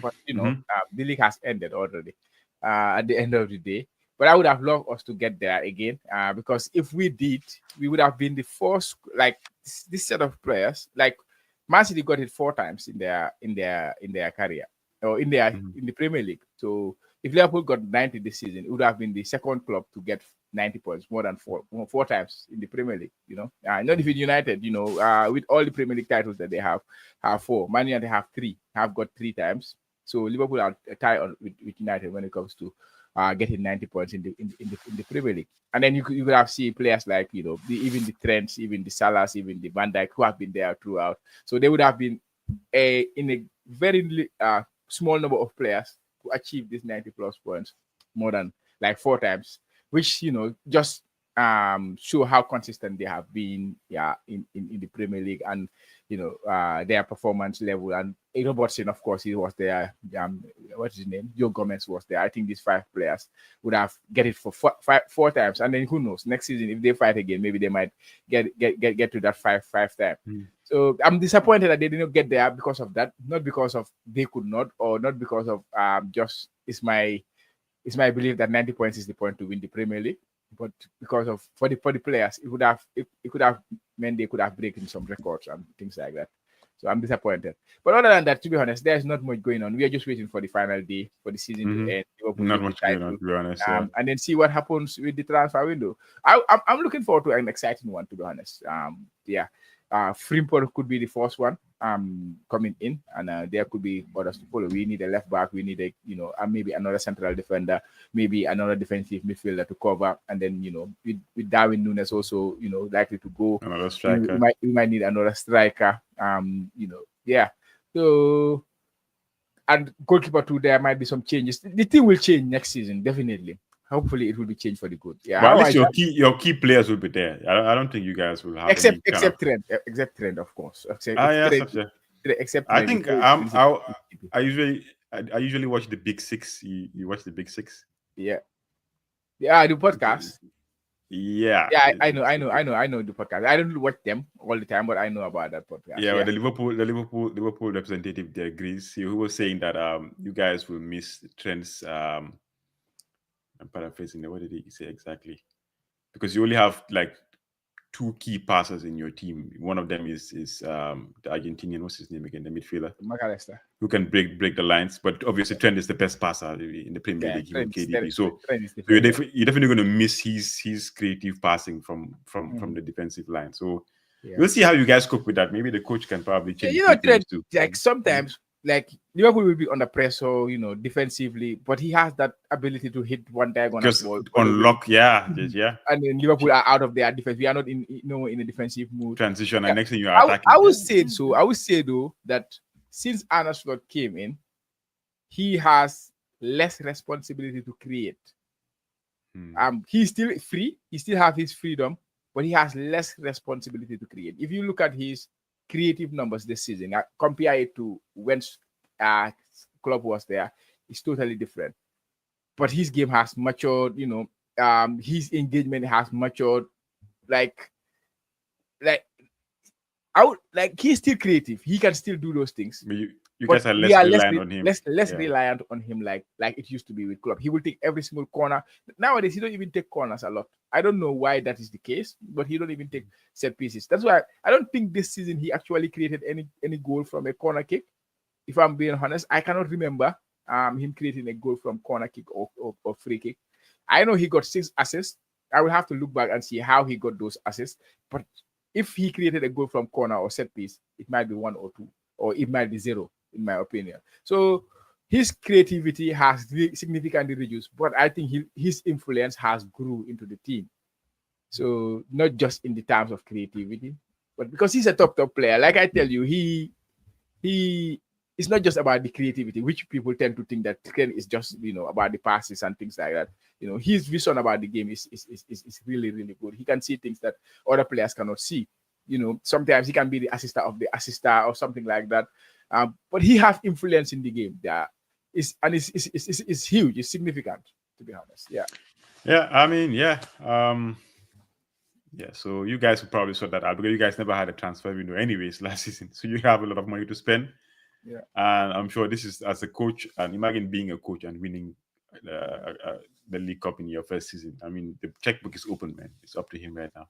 Speaker 2: but the league has ended already at the end of the day. But I would have loved us to get there again because if we did, we would have been the first like this set of players. Like Man City got it 4 times in their career or in the Premier League. So if Liverpool got 90 this season, it would have been the second club to get 90 points more than four times in the Premier League. Not even United. With all the Premier League titles that they have 4. Man United have 3. Have got 3 times. So Liverpool are tied with United when it comes to getting 90 points in the Premier League. And then you could have seen players like even the Trents, even the Salahs, even the Van Dijk who have been there throughout. So they would have been in a very small number of players who achieve this 90 plus points more than like 4 times, which just show how consistent they have been in the Premier League and their performance level. And Robertson, of course, he was there. What's his name? Joe Gomez was there. I think these 5 players would have get it for 4 times, and then who knows? Next season, if they fight again, maybe they might get to that five time. So I'm disappointed that they did not get there because of that, not because of they could not, or not because of just it's my belief that 90 points is the point to win the Premier League, but because of for the players, it could have meant they could have broken some records and things like that. So I'm disappointed. But other than that, to be honest, there's not much going on. We are just waiting for the final day for the season to end. Liverpool
Speaker 1: Not
Speaker 2: win the
Speaker 1: much going on,
Speaker 2: title,
Speaker 1: to be honest. Yeah.
Speaker 2: and then see what happens with the transfer window. I'm looking forward to an exciting one, to be honest. Frimpong could be the first one coming in, and there could be others to follow. We need a left back, we need maybe another central defender, maybe another defensive midfielder to cover, and then with Darwin Núñez also likely to go.
Speaker 1: Another striker.
Speaker 2: We might need another striker. So and goalkeeper too, there might be some changes. The team will change next season, definitely. Hopefully, it will be changed for the good. Yeah,
Speaker 1: but at least your key players will be there. I don't think you guys will have
Speaker 2: except Trent, of course. Except
Speaker 1: I think I usually watch the Big Six. You watch the Big Six?
Speaker 2: Yeah, the podcast.
Speaker 1: Yeah,
Speaker 2: I know the podcast. I don't watch them all the time, but I know about that podcast.
Speaker 1: Yeah, but the Liverpool representative there agrees. He was saying that you guys will miss Trent's I'm paraphrasing. What did he say exactly? Because you only have like two key passers in your team. One of them is the Argentinian, what's his name again, the midfielder,
Speaker 2: McAllister.
Speaker 1: who can break the lines. But obviously, Trent is the best passer in the Premier
Speaker 2: Yeah,
Speaker 1: League, even
Speaker 2: Trent
Speaker 1: KDB. So
Speaker 2: is
Speaker 1: you're,
Speaker 2: defender.
Speaker 1: you're definitely going to miss his creative passing from
Speaker 2: Mhm.
Speaker 1: the defensive line. So
Speaker 2: Yeah.
Speaker 1: we'll see how you guys cope with that. Maybe the coach can probably
Speaker 2: Yeah,
Speaker 1: change a few things
Speaker 2: Trent,
Speaker 1: too.
Speaker 2: like sometimes, like Liverpool will be under pressure, defensively, but he has that ability to hit one diagonal
Speaker 1: Just
Speaker 2: ball all the way.
Speaker 1: unlock, yeah,
Speaker 2: Mhm.
Speaker 1: yeah.
Speaker 2: And then Liverpool are out of their defense. We are not in a defensive mood.
Speaker 1: Transition,
Speaker 2: Yeah.
Speaker 1: and next thing you're
Speaker 2: I
Speaker 1: attacking.
Speaker 2: would
Speaker 1: Yeah.
Speaker 2: say so. I would say though that since Arne Slot came in, he has less responsibility to create. He's still free. He still have his freedom, but he has less responsibility to create. If you look at his creative numbers this season, compare it to when club was there, it's totally different. But his game has matured. His engagement has matured. Like, like he's still creative. He can still do those things.
Speaker 1: But you
Speaker 2: But
Speaker 1: guys are
Speaker 2: we
Speaker 1: less
Speaker 2: are
Speaker 1: reliant on him.
Speaker 2: less
Speaker 1: Yeah.
Speaker 2: reliant on him like it used to be with club. He will take every single corner. Nowadays, he don't even take corners a lot. I don't know why that is the case, but he don't even take set pieces. That's why I don't think this season he actually created any goal from a corner kick. If I'm being honest, I cannot remember him creating a goal from corner kick or free kick. I know he got 6 assists. I will have to look back and see how he got those assists. But if he created a goal from corner or set piece, it might be 1 or 2, or it might be 0, in my opinion. So his creativity has significantly reduced, but I think his influence has grew into the team. So not just in the terms of creativity, but because he's a top player. Like I tell you, he it's not just about the creativity, which people tend to think that Trent is just about the passes and things like that. His vision about the game is really, really good. He can see things that other players cannot see. Sometimes he can be the assister of the assister or something like that. But he has influence in the game. It's huge. It's significant, to be honest. Yeah.
Speaker 1: Yeah, I mean, yeah. Yeah, so you guys will probably sort that out because you guys never had a transfer window anyways last season. So you have a lot of money to spend.
Speaker 2: Yeah.
Speaker 1: And I'm sure this is as a coach, and imagine being a coach and winning the League Cup in your first season. I mean, the checkbook is open, man. It's up to him right now.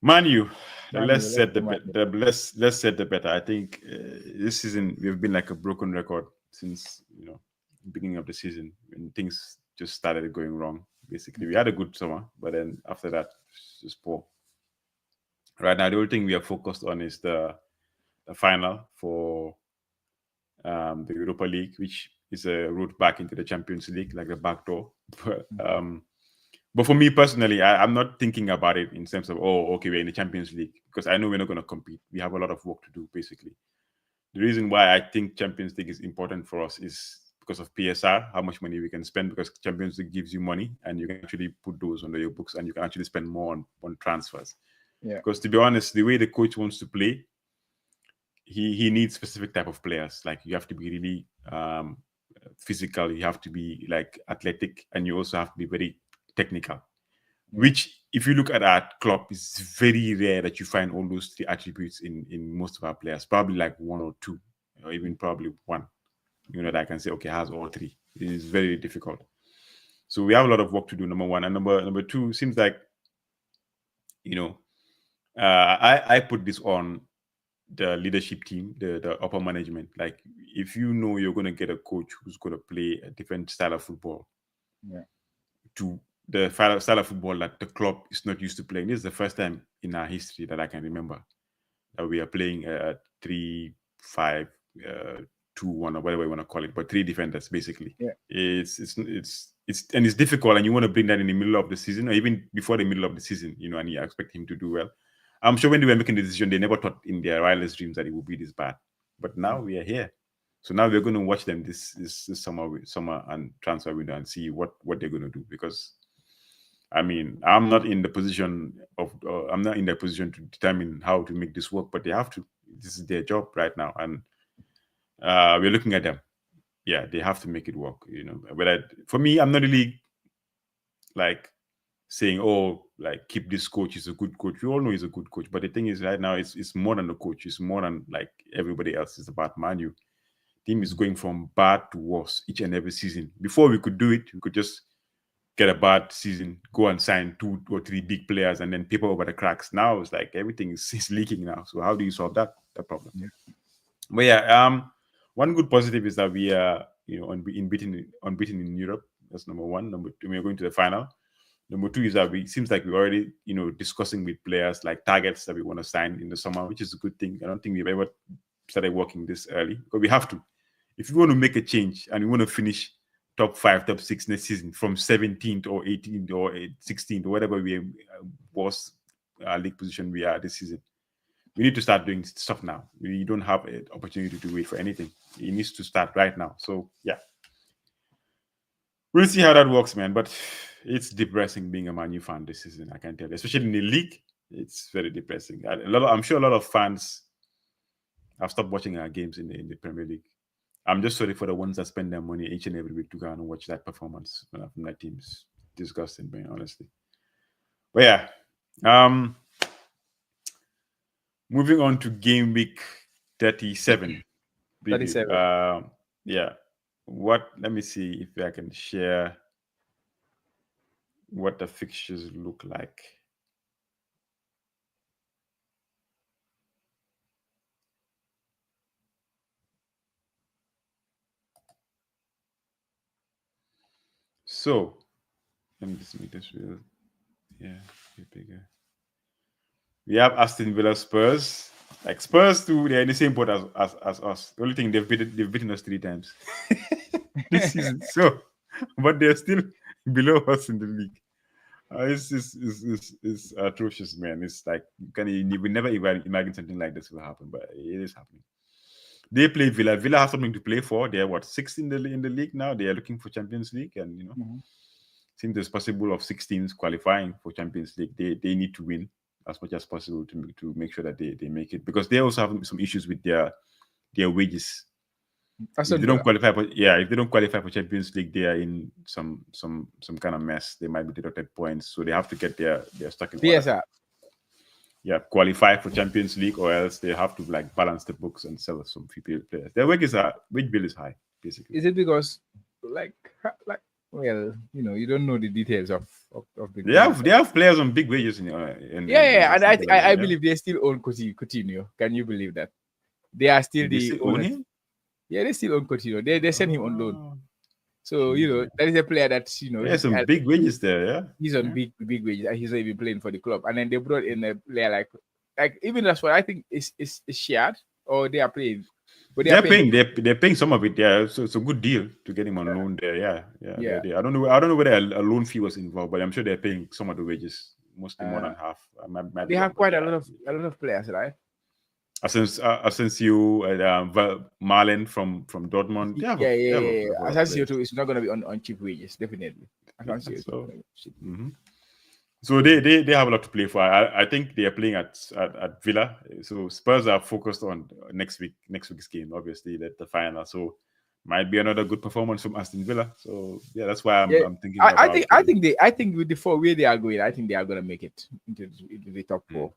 Speaker 1: Manu, let's set the better. I think this season we've been like a broken record since beginning of the season when things just started going wrong. Basically, we had a good summer, but then after that, it's just poor. Right now, the only thing we are focused on is the final for the Europa League, which is a route back into the Champions League, like the back door. But for me personally, I'm not thinking about it in terms of, oh, okay, we're in the Champions League, because I know we're not going to compete. We have a lot of work to do, basically. The reason why I think Champions League is important for us is because of PSR, how much money we can spend, because Champions League gives you money and you can actually put those under your books and you can actually spend more on transfers.
Speaker 2: Yeah.
Speaker 1: Because to be honest, the way the coach wants to play, he needs specific type of players. Like you have to be really physical, you have to be like athletic, and you also have to be very technical. Which, if you look at our club, it's very rare that you find all those 3 attributes in most of our players. Probably like 1 or 2, or even probably 1. That I can say, okay, has all 3. It is very difficult. So we have a lot of work to do. Number 1, and number 2 seems like, I put this on the leadership team, the upper management. Like, if you know you're going to get a coach who's going to play a different style of football, to the style of football that the club is not used to playing. This is the first time in our history that I can remember that we are playing 3-5-2-1 or whatever you want to call it, but 3 defenders basically.
Speaker 2: Yeah.
Speaker 1: It's difficult, and you want to bring that in the middle of the season or even before the middle of the season, and you expect him to do well. I'm sure when they were making the decision, they never thought in their wildest dreams that it would be this bad. But now we are here. So now we're going to watch them this summer and transfer window and see what they're going to do. Because, I mean, I'm not in the position to determine how to make this work, but they have to. This is their job right now, and we're looking at them. Yeah, they have to make it work. But for me, I'm not really like saying, oh, like keep this coach. He's a good coach. We all know he's a good coach. But the thing is, right now, it's more than the coach. It's more than like everybody else. It's about Manu. Team is going from bad to worse each and every season. Before we could do it, we could just get a bad season, go and sign 2 or 3 big players, and then paper over the cracks. Now it's like everything is leaking now. So how do you solve that problem?
Speaker 2: Yeah.
Speaker 1: But yeah, one good positive is that we are unbeaten in Europe. That's number one. Number two, we are going to the final. Number two is that we seems like we're already discussing with players like targets that we want to sign in the summer, which is a good thing. I don't think we've ever started working this early, but we have to. If you want to make a change and we want to finish top 5, top 6 next season from 17th or 18th or 16th or whatever we was league position we are this season, we need to start doing stuff now. We don't have an opportunity to wait for anything. It needs to start right now. So yeah, we'll see how that works, man. But it's depressing being a Man U fan this season. I can tell you, especially in the league, it's very depressing. I'm sure a lot of fans have stopped watching our games in the Premier League. I'm just sorry for the ones that spend their money each and every week to go and watch that performance from that team. It's disgusting, man, honestly. But yeah, moving on to game week 37.
Speaker 2: 37.
Speaker 1: Yeah. Let me see if I can share what the fixtures look like. So let me just make this real. Yeah, bigger. We have Aston Villa Spurs. Like Spurs too, they're in the same boat as us. The only thing they've beaten us 3 times this season. So, but they're still below us in the league. It's atrocious, man. It's like you would never even imagine something like this will happen, but it is happening. They play Villa. Villa have something to play for. They're 6th in the league now. They are looking for Champions League, and seems it's possible of 6 teams qualifying for Champions League. They need to win as much as possible to make sure that they make it, because they also have some issues with their wages. If they don't qualify for Champions League, they are in some kind of mess. They might be deducted points, so they have to get their stuck in order.
Speaker 2: Yes, sir.
Speaker 1: Yeah, qualify for Champions League, or else they have to like balance the books and sell some FPL players. Their wage bill is high, basically.
Speaker 2: Is it because well, you don't know the details of the
Speaker 1: they have players on big wages and
Speaker 2: I believe they still own Coutinho. Can you believe that? They are still the
Speaker 1: own him?
Speaker 2: Yeah, they still own Coutinho. They send him on loan. So that is a player that
Speaker 1: there's some big wages there. Yeah,
Speaker 2: he's on big wages, and he's not even playing for the club. And then they brought in a player like even that's what I think is shared, or they are playing. But
Speaker 1: they're paying some of it. Yeah, so it's a good deal to get him on loan there. Yeah. I don't know whether a loan fee was involved, but I'm sure they're paying some of the wages, mostly more than half.
Speaker 2: They have quite a lot of players, right?
Speaker 1: Asensio and Marlen from Dortmund.
Speaker 2: Yeah. Asensio too is not going to be on cheap wages, definitely. Asensio.
Speaker 1: So they have a lot to play for. I think they are playing at Villa. So Spurs are focused on next week's game, obviously, the final. So might be another good performance from Aston Villa. So yeah, that's why I'm thinking.
Speaker 2: I think with the 4 where they are going, I think they are gonna make it into the top 4.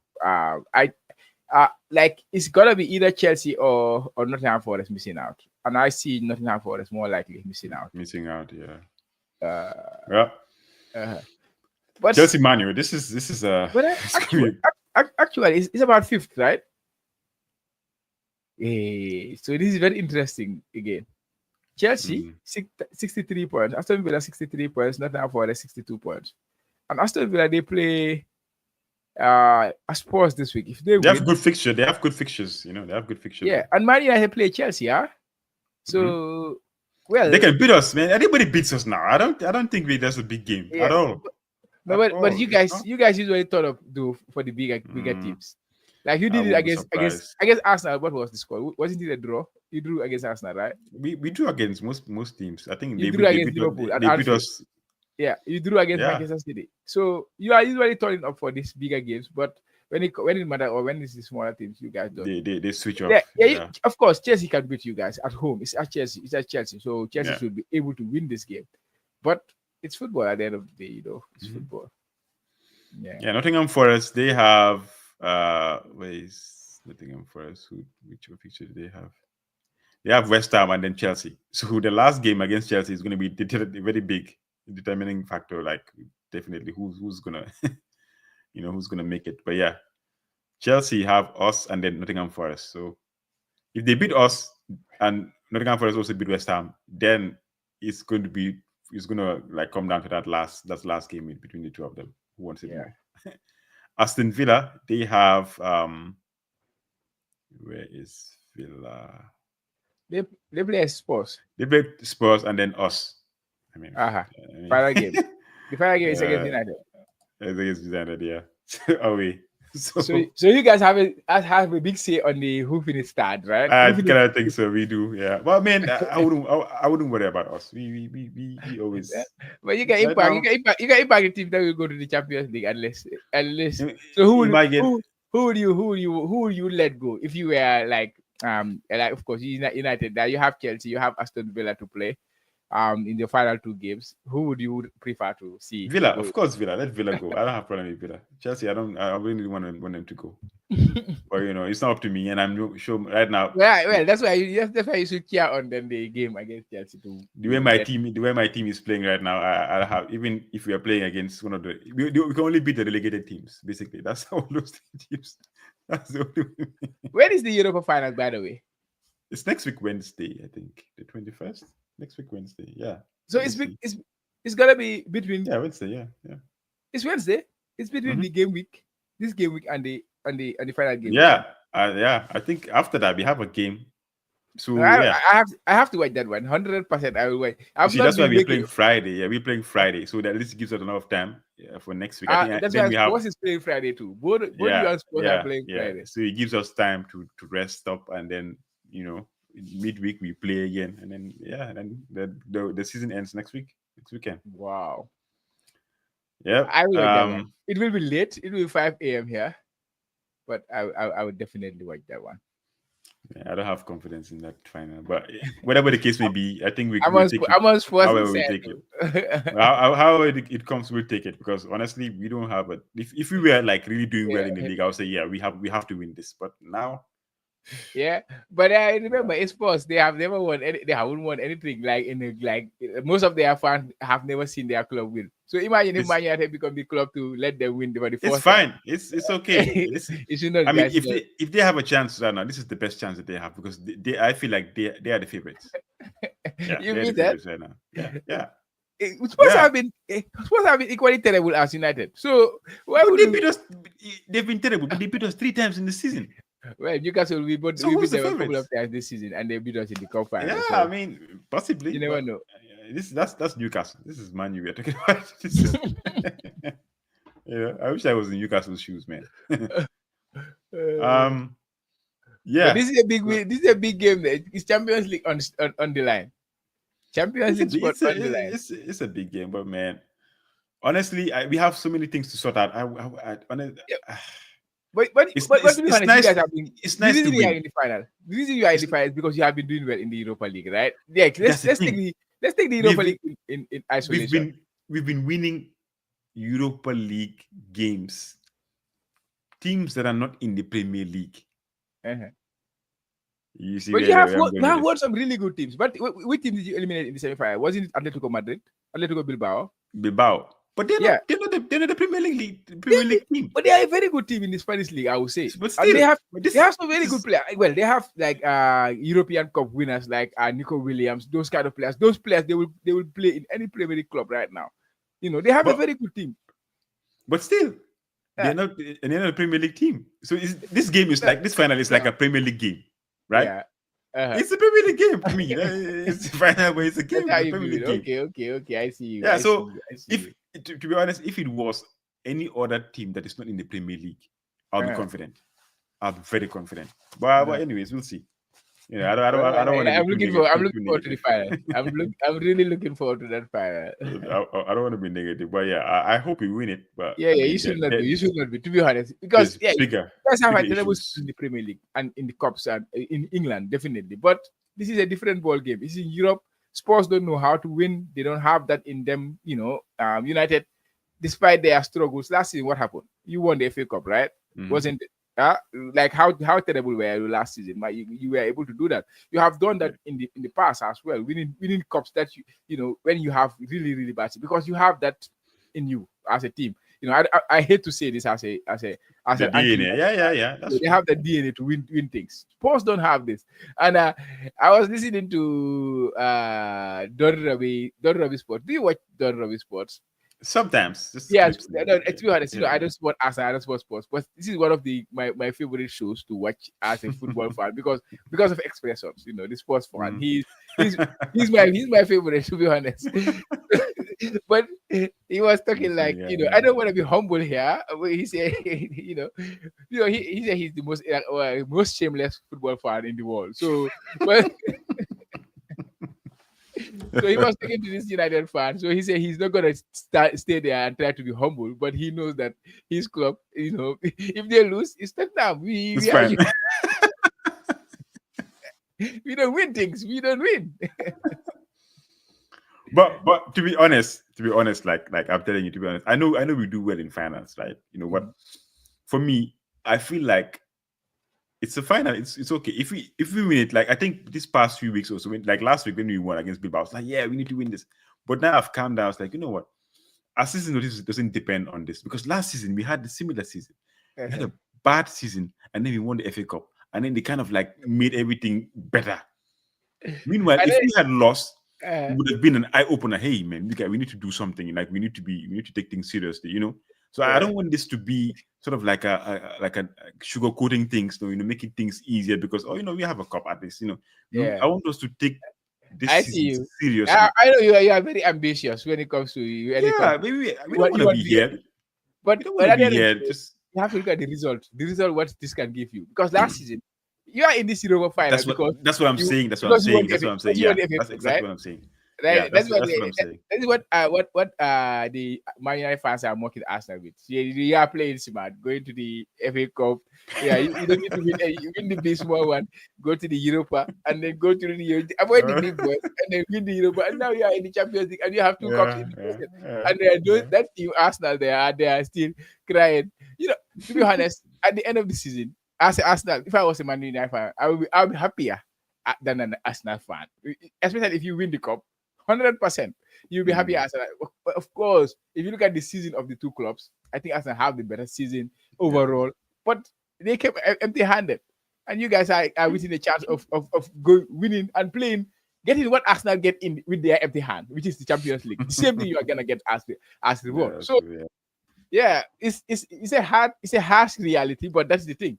Speaker 2: It's gonna be either Chelsea or Nottingham Forest missing out, and I see Nottingham Forest more likely missing out.
Speaker 1: Yeah. But Chelsea Manu, this is
Speaker 2: but actually it's about 5th, right? Yeah, so this is very interesting again. Chelsea 63 points, Aston Villa 63 points, Nottingham Forest 62 points, and Aston Villa they play Spurs this week. If they
Speaker 1: have good fixtures, they have good fixtures. They have good fixtures.
Speaker 2: Yeah, and Man United play Chelsea, yeah. So well,
Speaker 1: they can beat us, man. Anybody beats us now. I don't think that's a big game at all.
Speaker 2: But you guys usually thought of do for the bigger teams. Like you did it against Arsenal. What was the score? Wasn't it a draw? You drew against Arsenal, right?
Speaker 1: We drew against most teams. I think
Speaker 2: they drew against Liverpool.
Speaker 1: They beat us.
Speaker 2: Yeah, you drew against Manchester City. So you are usually turning up for these bigger games, but when it matters or when it's the smaller teams, you guys don't.
Speaker 1: They switch off.
Speaker 2: Yeah. Of course, Chelsea can beat you guys at home. It's at Chelsea. So Chelsea should be able to win this game. But it's football at the end of the day, It's football.
Speaker 1: Yeah. Nottingham Forest, they have where is Nottingham Forest? Which feature do they have? They have West Ham and then Chelsea. So the last game against Chelsea is going to be very big. determining factor. Like definitely, who's gonna who's gonna make it. But yeah, Chelsea have us and then Nottingham Forest. So if they beat us and Nottingham Forest also beat West Ham, then it's gonna like come down to that last game between the two of them. Who wants it
Speaker 2: Yeah.
Speaker 1: more? Aston Villa, they have where is Villa?
Speaker 2: They play Spurs.
Speaker 1: They play Spurs and then us. I mean,
Speaker 2: Final game. The final game is against United.
Speaker 1: It's against United, yeah. Away.
Speaker 2: So you guys have a big say on the who finished third, right?
Speaker 1: I kind of think so. We do, yeah. Well, man, I wouldn't worry about us. We always.
Speaker 2: But you can impact. You can impact the team that will go to the Champions League unless. So who would you let go if you were like of course United that you have Chelsea, you have Aston Villa to play in the final two games? Who would you prefer to see?
Speaker 1: Villa, of course, Villa. Let Villa go. I don't have problem with Villa. Chelsea, I really want them to go. But it's not up to me, and I'm sure right now.
Speaker 2: Well, that's why you should cheer on them the game against Chelsea.
Speaker 1: The way my team is playing right now, I have, even if we are playing against one of we can only beat the relegated teams. Basically, that's how we lose the teams. That's the only way.
Speaker 2: When is the Europa final, by the way?
Speaker 1: It's next week Wednesday, I think, the 21st. Next week Wednesday, yeah.
Speaker 2: So it's gonna be between
Speaker 1: Wednesday, yeah.
Speaker 2: It's Wednesday. It's between the game week, this game week, and the final game.
Speaker 1: Yeah, I think after that we have a game. So
Speaker 2: I have to watch that one. 100%. I will wait.
Speaker 1: See, that's why we're playing Friday. Yeah, we're playing Friday, so that at least gives us enough time for next week. I think
Speaker 2: that's why Sports is playing Friday too. Both you and Sports are playing Friday.
Speaker 1: So it gives us time to rest up, and then midweek we play again, and then the season ends next weekend.
Speaker 2: Wow.
Speaker 1: Yeah,
Speaker 2: I will watch that one. It will be late. It will be 5 a.m. here, but I would definitely watch that one.
Speaker 1: Yeah, I don't have confidence in that final, but whatever the case may be, I think
Speaker 2: I'm on Sports.
Speaker 1: However we take it, however it comes, we'll take it, because honestly, we don't have a. If we were like really doing well in the league, I would say we have to win this. But now.
Speaker 2: Yeah, but I remember in sports they have never won they haven't won anything like most of their fans have never seen their club win. So imagine if Man United become the club to let them win for the first.
Speaker 1: It's fine. It's okay.
Speaker 2: It should not.
Speaker 1: I mean, if they have a chance right now, this is the best chance that they have, because I feel like they are the favorites. Yeah,
Speaker 2: you mean that
Speaker 1: right now? Yeah.
Speaker 2: It's supposed to have been equally terrible as United. So why would
Speaker 1: they beat us? They've been terrible, but they beat us 3 times in the season.
Speaker 2: Well, Newcastle we beat them a couple of times this season, and they beat us in the cup final.
Speaker 1: Yeah,
Speaker 2: so
Speaker 1: I mean, possibly.
Speaker 2: You never know.
Speaker 1: That's Newcastle. This is Man U we are talking about. I wish I was in Newcastle's shoes, man. Yeah.
Speaker 2: But this is a big win. This is a big game. It's Champions League on the line. Champions League spot on the line.
Speaker 1: It's a big game, but man, honestly, we have so many things to sort out.
Speaker 2: But it's nice. It's nice to win. In the final. The reason you are in the final is because you have been doing well in the Europa League, right? Yeah, let's take the Europa League in isolation.
Speaker 1: We've been winning Europa League games. Teams that are not in the Premier League. You see,
Speaker 2: but you have won some really good teams. But which team did you eliminate in the semi-final? Wasn't it Atletico Madrid? Atletico Bilbao?
Speaker 1: But they're not the Premier League team.
Speaker 2: But they are a very good team in the Spanish league, I would say.
Speaker 1: But still,
Speaker 2: they have some very good players. Well, they have like European Cup winners like Nico Williams, those kind of players. Those players they will play in any Premier League club right now. They have a very good team.
Speaker 1: But still, they're not a Premier League team. So this game is like this final is like a Premier League game, right?
Speaker 2: Yeah.
Speaker 1: It's a Premier League game to me. It's the final, but it's a game.
Speaker 2: Okay. I see you.
Speaker 1: Yeah. To be honest, if it was any other team that is not in the Premier League, I'll be confident. I'll be very confident. But anyways, we'll see. I don't want to.
Speaker 2: I'm looking forward to the final. I'm really looking forward to that final.
Speaker 1: I don't want to be negative, but I hope we win it. But
Speaker 2: you should not be. You should not be, to be honest, because you guys have had terrible in the Premier League and in the cups and in England, definitely. But this is a different ball game. It's in Europe. Spurs don't know how to win. They don't have that in them. United, despite their struggles last season, what happened? You won the FA Cup, right?
Speaker 1: Mm-hmm.
Speaker 2: Wasn't it? Like how terrible were you last season? You were able to do that. You have done that in the past as well. Winning cups that you know when you have really really bad, because you have that in you as a team. You know, I hate to say this as
Speaker 1: The
Speaker 2: an anti.
Speaker 1: DNA. Yeah. That's
Speaker 2: They
Speaker 1: true.
Speaker 2: have the DNA to win things. Sports don't have this. And I was listening to Don Ravi Sports. Do you watch Don Ravi Sports?
Speaker 1: Sometimes just
Speaker 2: Yes,
Speaker 1: clips.
Speaker 2: to be honest,
Speaker 1: Yeah.
Speaker 2: I don't support Arsenal, I don't support sports, but this is one of my favorite shows to watch as a football fan because of expressions. You know, the sports fan.
Speaker 1: Mm.
Speaker 2: He's he's my favorite, to be honest. But he was talking like, you know, I don't want to be humble here. But he said, he said he's the most shameless football fan in the world. So, but so he was talking to this United fan. So he said he's not gonna stay there and try to be humble, but he knows that his club, you know, if they lose, it's not now.
Speaker 1: It's fine.
Speaker 2: We don't win things. We don't win.
Speaker 1: But to be honest, like I'm telling you, to be honest, I know we do well in finance, right? You know what? For me, I feel like it's a final. It's okay if we win it. Like I think this past few weeks also, like last week when we won against Bilbao, I was like, yeah, we need to win this. But now I've calmed down. I was like, you know what? Our season doesn't depend on this, because last season we had the similar season. We had a bad season, and then we won the FA Cup, and then they kind of like made everything better. Meanwhile, if we had lost, it would have been an eye opener. Hey man, we need to do something. Like we need to take things seriously, you know. So I don't want this to be sort of like a sugarcoating things, you know, making things easier because we have a cup at least, you know. I want us to take this season seriously.
Speaker 2: I know you are very ambitious when it comes to you.
Speaker 1: Maybe we don't want to be here.
Speaker 2: But
Speaker 1: we don't want to be here. Just
Speaker 2: you have to look at the result. The result, what this can give you. Because last season, you are in this Europa final.
Speaker 1: That's what I'm saying. That's what I'm saying. Yeah, that's exactly what I'm saying.
Speaker 2: Right?
Speaker 1: Yeah, that's what I'm saying.
Speaker 2: That is what the Man United fans are mocking Arsenal with. You are playing smart, going to the FA Cup. Yeah, you don't need to win. You win the big small one, go to the Europa, and then go to the avoid the big boys, and then win the Europa. And now you are in the Champions League, and you have two cups in the season. And that team Arsenal, they are still crying. You know, to be honest, at the end of the season, as Arsenal, if I was a Man United fan, I would be happier than an Arsenal fan, especially if you win the cup. 100%, you'll be happy as of course. If you look at the season of the two clubs, I think Arsenal have the better season overall, but they came empty-handed, and you guys are within a chance of winning and playing, getting what Arsenal get in with their empty hand, which is the Champions League. The same thing you are gonna get as reward. It's a harsh reality, but that's the thing.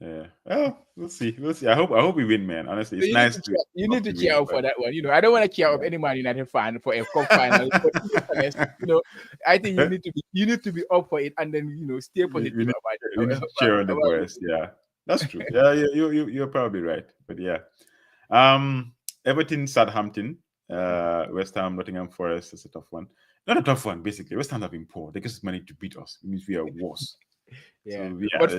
Speaker 1: Yeah. Oh, we'll see. I hope we win, man. Honestly, it's nice to.
Speaker 2: You need to cheer up for that one. You know, I don't want to cheer up any Man United fan for a cup final. But honest, you know, I think you need to be up for it, and then stay positive
Speaker 1: we need to cheer on the boys. Yeah, that's true. Yeah, you're probably right. But yeah, Everton, Southampton, West Ham, Nottingham Forest is a tough one. Not a tough one, basically. West Ham have been poor. They just managed to beat us. It means we are worse.
Speaker 2: Yeah,
Speaker 1: so,
Speaker 2: but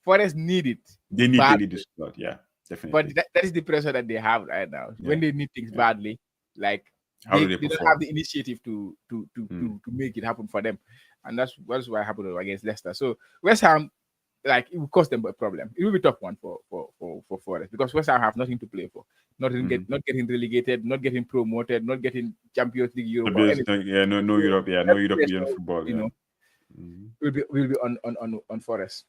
Speaker 2: Forest need it.
Speaker 1: They need this spot, yeah, definitely.
Speaker 2: But that is the pressure that they have right now. Yeah. When they need things badly, like
Speaker 1: they
Speaker 2: don't have the initiative to make it happen for them, and that's what happened against Leicester. So West Ham, like, it will cost them a problem. It will be a tough one for Forest, because West Ham have nothing to play for. Not getting relegated, not getting promoted, not getting Champions League, Europe.
Speaker 1: No Europe, no European football.
Speaker 2: You know, will be on Forest.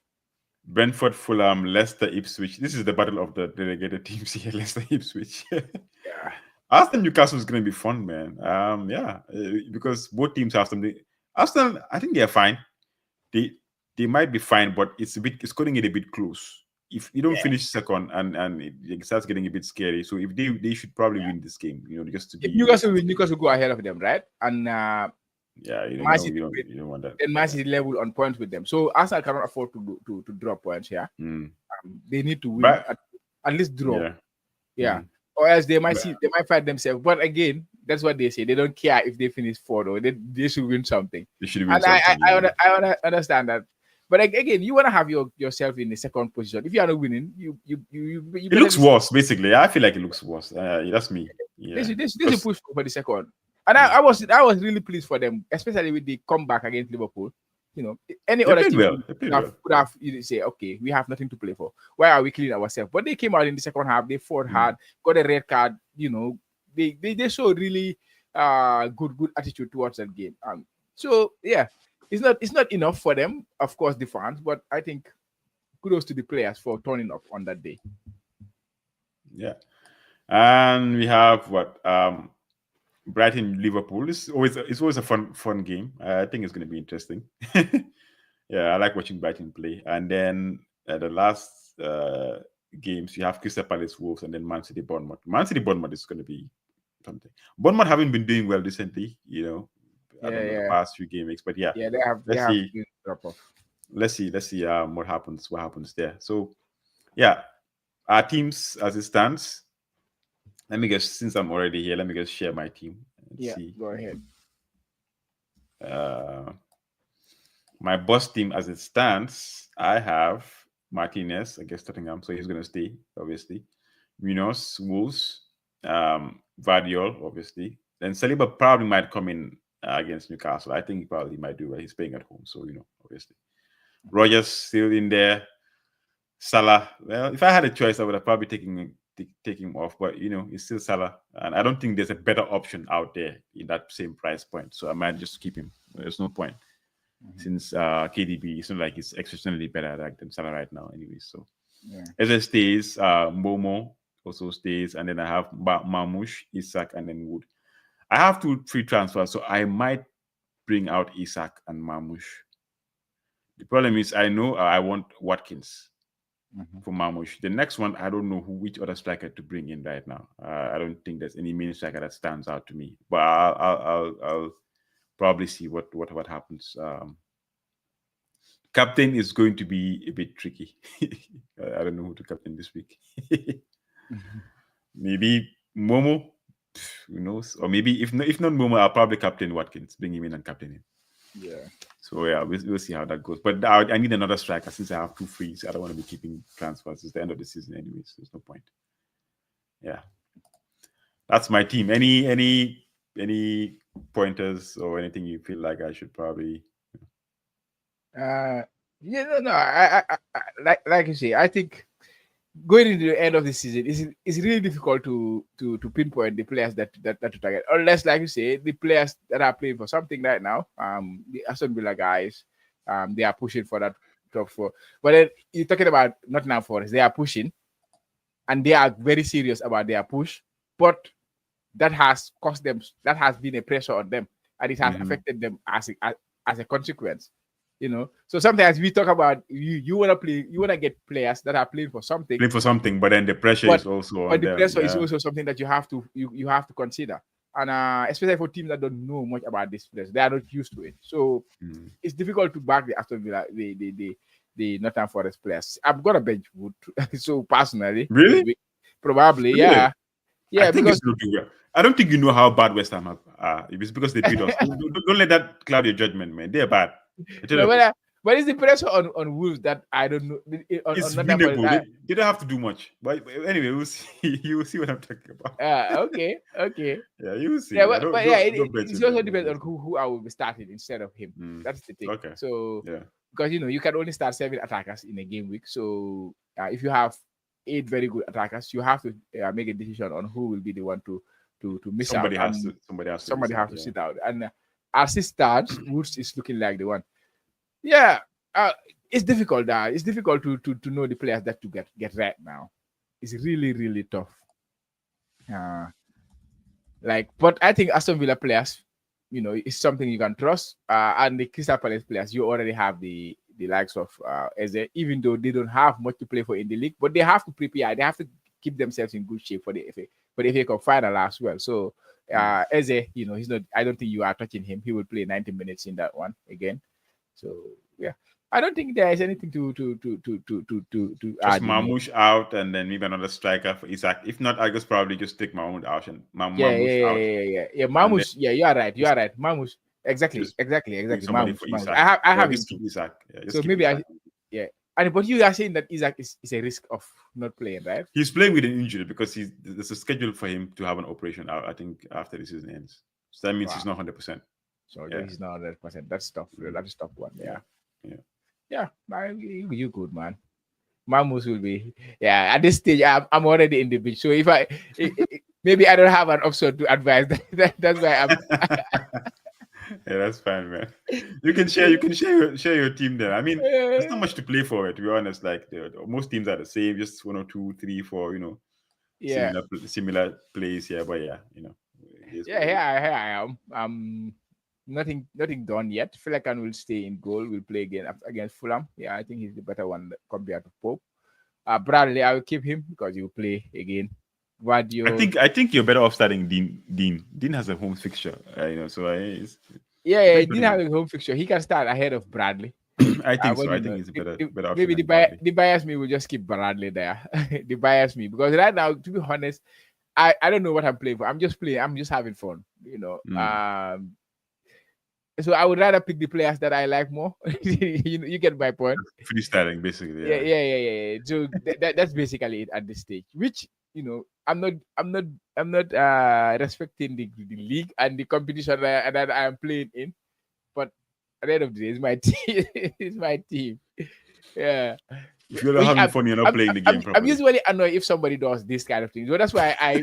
Speaker 1: Brentford, Fulham, Leicester, Ipswich. This is the battle of the relegated teams here. Leicester, Ipswich.
Speaker 2: Yeah.
Speaker 1: Arsenal, Newcastle is going to be fun, man. Because both teams have something. Arsenal, I think they're fine. They might be fine, but it's cutting it a bit close. If you don't finish second, and it starts getting a bit scary. So if they should probably win this game, just to be.
Speaker 2: If Newcastle go ahead of them, right? And
Speaker 1: you don't want that.
Speaker 2: Then Man City level on points with them. So Arsenal cannot afford to drop points here. They need to win at least draw. Yeah. Or else they might find themselves. But again, that's what they say. They don't care if they finish fourth, or they should win something.
Speaker 1: They should win
Speaker 2: something.
Speaker 1: I
Speaker 2: understand that. But again, you want to have yourself in the second position. If you are not winning, you
Speaker 1: it looks worse. Basically, I feel like it looks worse. That's me. Yeah.
Speaker 2: This is push for the second. And I was really pleased for them, especially with the comeback against Liverpool. Any
Speaker 1: They
Speaker 2: other
Speaker 1: played
Speaker 2: team
Speaker 1: well. They played well.
Speaker 2: could have say, okay, we have nothing to play for. Why are we killing ourselves? But they came out in the second half. They fought hard, got a red card. They showed really good attitude towards that game. So yeah, it's not enough for them, of course, the fans, but I think kudos to the players for turning up on that day.
Speaker 1: Yeah. And we have what Brighton Liverpool. It's always a fun game. I think it's going to be interesting. Yeah, I like watching Brighton play. And then the last games you have Crystal Palace Wolves and then Man City Bournemouth. Man City Bournemouth is going to be something. Bournemouth haven't been doing well recently. I don't know the past few game weeks, but yeah.
Speaker 2: Yeah, they
Speaker 1: let's
Speaker 2: have
Speaker 1: see.
Speaker 2: drop off.
Speaker 1: Let's see what happens there. So yeah, our teams as it stands. Let me guess, since I'm already here, let me just share my team. Let's see.
Speaker 2: Go ahead.
Speaker 1: My boss team as it stands, I have Martinez against Tottenham, so he's going to stay, obviously. Munoz, Wolves, Vardiol, obviously. Then Saliba probably might come in against Newcastle. I think he probably might do well. He's playing at home, so, obviously. Rogers still in there. Salah, well, if I had a choice, I would have probably taken him off, but it's still Salah, and I don't think there's a better option out there in that same price point, so I might just keep him. There's no point since KDB, it's not like it's exceptionally better than Salah right now anyway. So Eze stays, Momo also stays, and then I have Mamouche, Isak, and then Wood. I have 2 free transfers, so I might bring out Isak and Mamouche. The problem is I know I want Watkins for Mamouche. The next one, I don't know which other striker to bring in right now. I don't think there's any main striker that stands out to me. But I'll probably see what happens. Captain is going to be a bit tricky. I don't know who to captain this week. Maybe Momo, who knows? Or maybe if not Momo, I'll probably captain Watkins, bring him in and captain him.
Speaker 2: Yeah.
Speaker 1: So yeah, we'll see how that goes. But I need another striker since I have 2 frees. I don't want to be keeping transfers. It's the end of the season anyways. So there's no point. Yeah, that's my team. Any pointers or anything you feel like I should probably?
Speaker 2: I like you say, I think going into the end of the season is really difficult to pinpoint the players that to target, unless, like you say, the players that are playing for something right now, the Aston Villa guys, they are pushing for that top 4. But then you're talking about Nottingham Forest, they are pushing, and they are very serious about their push, but that has cost them, that has been a pressure on them, and it has affected them as a consequence. So sometimes we talk about you want to get players that are playing for something,
Speaker 1: but then the pressure is also on
Speaker 2: the
Speaker 1: them.
Speaker 2: pressure is also something that you have to consider, and especially for teams that don't know much about this place, they are not used to it, so it's difficult to back the Aston Villa, the Nottingham Forest players. I'm gonna bench Wood. So personally,
Speaker 1: really,
Speaker 2: probably,
Speaker 1: really?
Speaker 2: yeah,
Speaker 1: I think because it's looking well. I don't think you know how bad West Ham are. If it's because they beat us, don't let that cloud your judgment, man. They're bad.
Speaker 2: But it's the pressure on Wolves that I don't know.
Speaker 1: It's winnable. They don't have to do much. But anyway, we'll see. You will see what I'm talking about.
Speaker 2: Okay.
Speaker 1: Yeah, you will see.
Speaker 2: Yeah, it also depends on who I will be starting instead of him. That's the thing.
Speaker 1: Okay.
Speaker 2: So because you can only start 7 attackers in a game week. So if you have 8 very good attackers, you have to make a decision on who will be the one to miss
Speaker 1: somebody
Speaker 2: out.
Speaker 1: Somebody
Speaker 2: has to sit out. And as it starts, Woods is looking like the one. Yeah, it's difficult. It's difficult to know the players that to get right now. It's really, really tough. But I think Aston Villa players, it's something you can trust. And the Crystal Palace players, you already have the likes of Eze, even though they don't have much to play for in the league, but they have to prepare. They have to keep themselves in good shape for the FA Cup final as well. So Eze, he's not. I don't think you are touching him. He will play 90 minutes in that one again. So yeah, I don't think there is anything to
Speaker 1: just Mamouche out and then maybe another striker for Isak. If not, I guess probably just take Mahmoud out and Mamouche out.
Speaker 2: Yeah. Mamouche. Yeah, you are right. Mamouche. Exactly.
Speaker 1: Mamouche. For Isak.
Speaker 2: I have him
Speaker 1: too. Isak. Yeah,
Speaker 2: so maybe Isak. But you are saying that Isak is a risk of not playing, right?
Speaker 1: He's playing with an injury because there's a schedule for him to have an operation out, I think, after the season ends. So that means he's not 100%.
Speaker 2: So
Speaker 1: Yeah.
Speaker 2: he's not 100%. That's tough. That is tough one. Yeah.
Speaker 1: Yeah.
Speaker 2: Yeah. You good, man. Mamus will be. Yeah. At this stage, I'm already in the beach. So if maybe I don't have an option to advise. That's why I'm.
Speaker 1: Yeah, that's fine, man. You can share your team there. I mean, there's not much to play for, to be honest. Like most teams are the same, just 1 or 2, 3, 4,
Speaker 2: Yeah.
Speaker 1: similar plays here. But yeah, it is what
Speaker 2: Yeah.
Speaker 1: it is.
Speaker 2: Here I am. Nothing done yet. Flecken will stay in goal. Will play again against Fulham. Yeah, I think he's the better one compared to Pope. Bradley, I will keep him because he will play again.
Speaker 1: I think you're better off starting Dean. Dean has a home fixture, so
Speaker 2: he didn't have a home fixture. He can start ahead of Bradley.
Speaker 1: I think so. I think it's a better option.
Speaker 2: Maybe
Speaker 1: than Bradley.
Speaker 2: the bias me will just keep Bradley there. The bias me because right now, to be honest, I don't know what I'm playing for. I'm just playing. I'm just having fun. So I would rather pick the players that I like more. You get my point.
Speaker 1: Freestyling, basically.
Speaker 2: Yeah. So that's basically it at this stage. Which I'm not respecting the league and the competition that I am playing in. But at the end of the day, it's my team. It's my team. Yeah.
Speaker 1: If you're not having fun, you're not playing the game properly.
Speaker 2: I'm usually annoyed if somebody does this kind of thing. So that's why I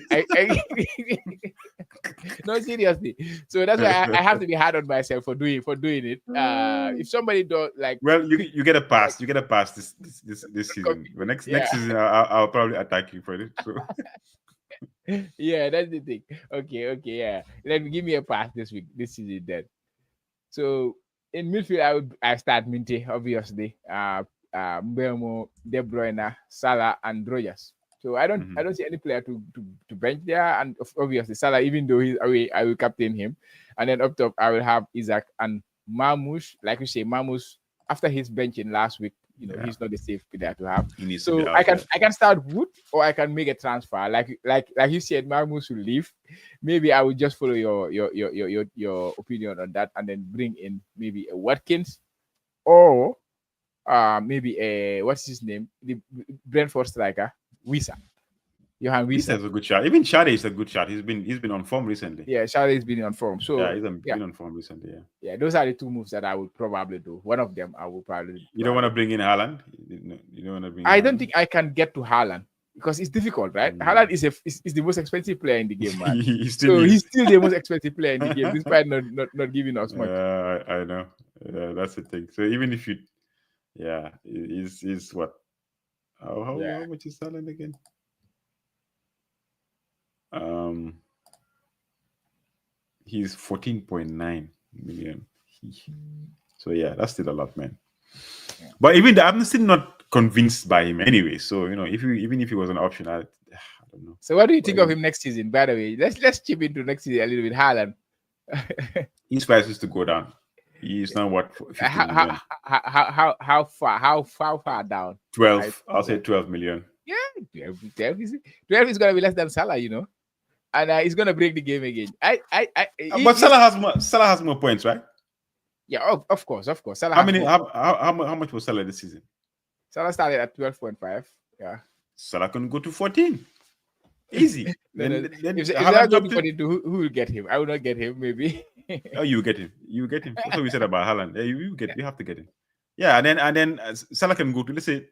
Speaker 2: no, seriously. So that's why I have to be hard on myself for doing it. If somebody does
Speaker 1: you get a pass. You get a pass this season. But next season, I'll probably attack you for it. So.
Speaker 2: Yeah, that's the thing. Okay, yeah. Let me give me a pass this season then. So in midfield, I start Minte, obviously. Mbeumo, De Bruyne, Salah, and Rogers. So I don't see any player to bench there. And obviously Salah, even though he's away, I will captain him. And then up top, I will have Isaac and Marmoush. Like you say, Marmoush, after his benching last week, he's not the safe player to have. So I can start Wood or I can make a transfer. Like you said, Marmoush will leave. Maybe I will just follow your opinion on that and then bring in maybe a Watkins or maybe what's his name? The Brentford striker, Wissa. Johan Wissa
Speaker 1: is a good shot. Even Shade is a good shot. He's been on form recently.
Speaker 2: Yeah, Shade has been on form. So
Speaker 1: yeah, he's been on form recently.
Speaker 2: Yeah, those are the two moves that I would probably do. One of them I will probably.
Speaker 1: You don't want to bring in Haaland. You don't want to bring.
Speaker 2: I don't think I can get to Haaland because it's difficult, right? Haaland is the most expensive player in the game, man. He's still the most expensive player in the game, despite not giving us much.
Speaker 1: I know. That's the thing. So even if you. Yeah, is what? How much is Haaland again? He's 14.9 million. So yeah, that's still a lot, man. Yeah. But I'm still not convinced by him anyway. So even if he was an option, I don't know.
Speaker 2: So what do you think of him next season? By the way, let's chip into next season a little bit. Haaland.
Speaker 1: His price is to go down. He's not what.
Speaker 2: How far down?
Speaker 1: 12. I'll say 12 million.
Speaker 2: Yeah, 12 is gonna be less than Salah, and he's gonna break the game again.
Speaker 1: But Salah has more points, right?
Speaker 2: Yeah, of course. Salah.
Speaker 1: How much was Salah this season?
Speaker 2: Salah started at 12.5. Yeah.
Speaker 1: Salah can go to 14. Easy.
Speaker 2: Then if Salah go to 42, who will get him? I will not get him. Maybe.
Speaker 1: Oh, you get him. That's what we said about Haaland. Yeah, you have to get him. Yeah, and then Salah can go to let's say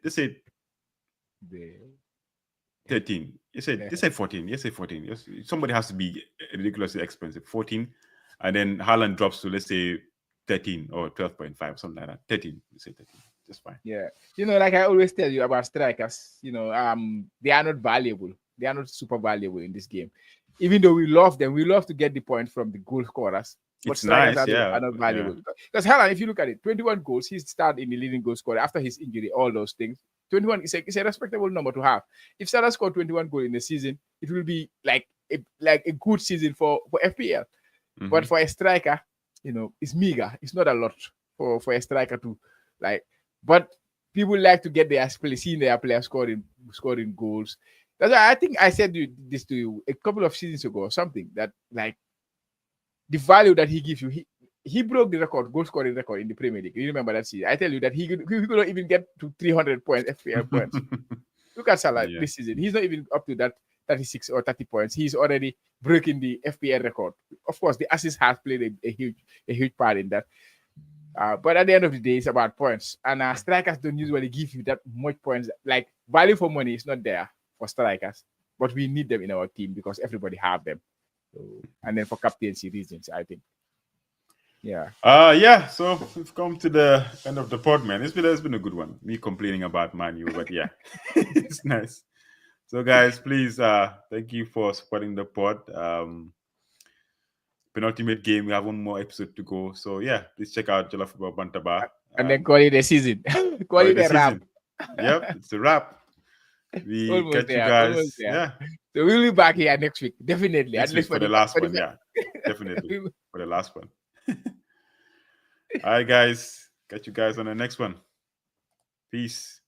Speaker 1: 13. You say 14. You say 14. Yes, somebody has to be ridiculously expensive. 14, and then Haaland drops to let's say 13 or 12.5, something like that. 13. You say 13. Just fine.
Speaker 2: Yeah. Like I always tell you about strikers, they are not valuable. They are not super valuable in this game. Even though we love them, we love to get the point from the goal scorers. But
Speaker 1: it's nice,
Speaker 2: are not valuable. Because Haaland, if you look at it, 21 goals, he started in the leading goal scorer after his injury, all those things. 21 is a respectable number to have. If Salah scored 21 goals in the season, it will be like a good season for FPL. But for a striker, it's meager. It's not a lot for a striker to like. But people like to get seeing their players scoring goals. That's why I think I said this to you a couple of seasons ago or something, that like the value that he gives you, he broke the goal scoring record in the Premier League. You remember that season? I tell you that he could not even get to 300 points, FPL points. Look at Salah this season. He's not even up to that 36 or 30 points, he's already breaking the FPL record. Of course, the assist has played a huge part in that. But at the end of the day, it's about points. And strikers don't usually give you that much points. Like, value for money is not there for strikers, but we need them in our team because everybody have them. So, and then for captaincy reasons, I think. Yeah.
Speaker 1: Yeah. So we've come to the end of the pod, man. It's been a good one. Me complaining about Man U, but yeah, it's nice. So guys, please thank you for supporting the pod. Penultimate game. We have one more episode to go. So yeah, please check out Jollof Football Bantaba.
Speaker 2: And then call it a season. call it a wrap.
Speaker 1: Yep, it's a wrap. We
Speaker 2: almost
Speaker 1: catch
Speaker 2: there,
Speaker 1: you guys.
Speaker 2: almost there.
Speaker 1: Yeah.
Speaker 2: So we'll be back here next week. Definitely.
Speaker 1: Next
Speaker 2: At
Speaker 1: week
Speaker 2: least
Speaker 1: for the last one. Yeah. Definitely. For the last one. All right, guys. Catch you guys on the next one. Peace.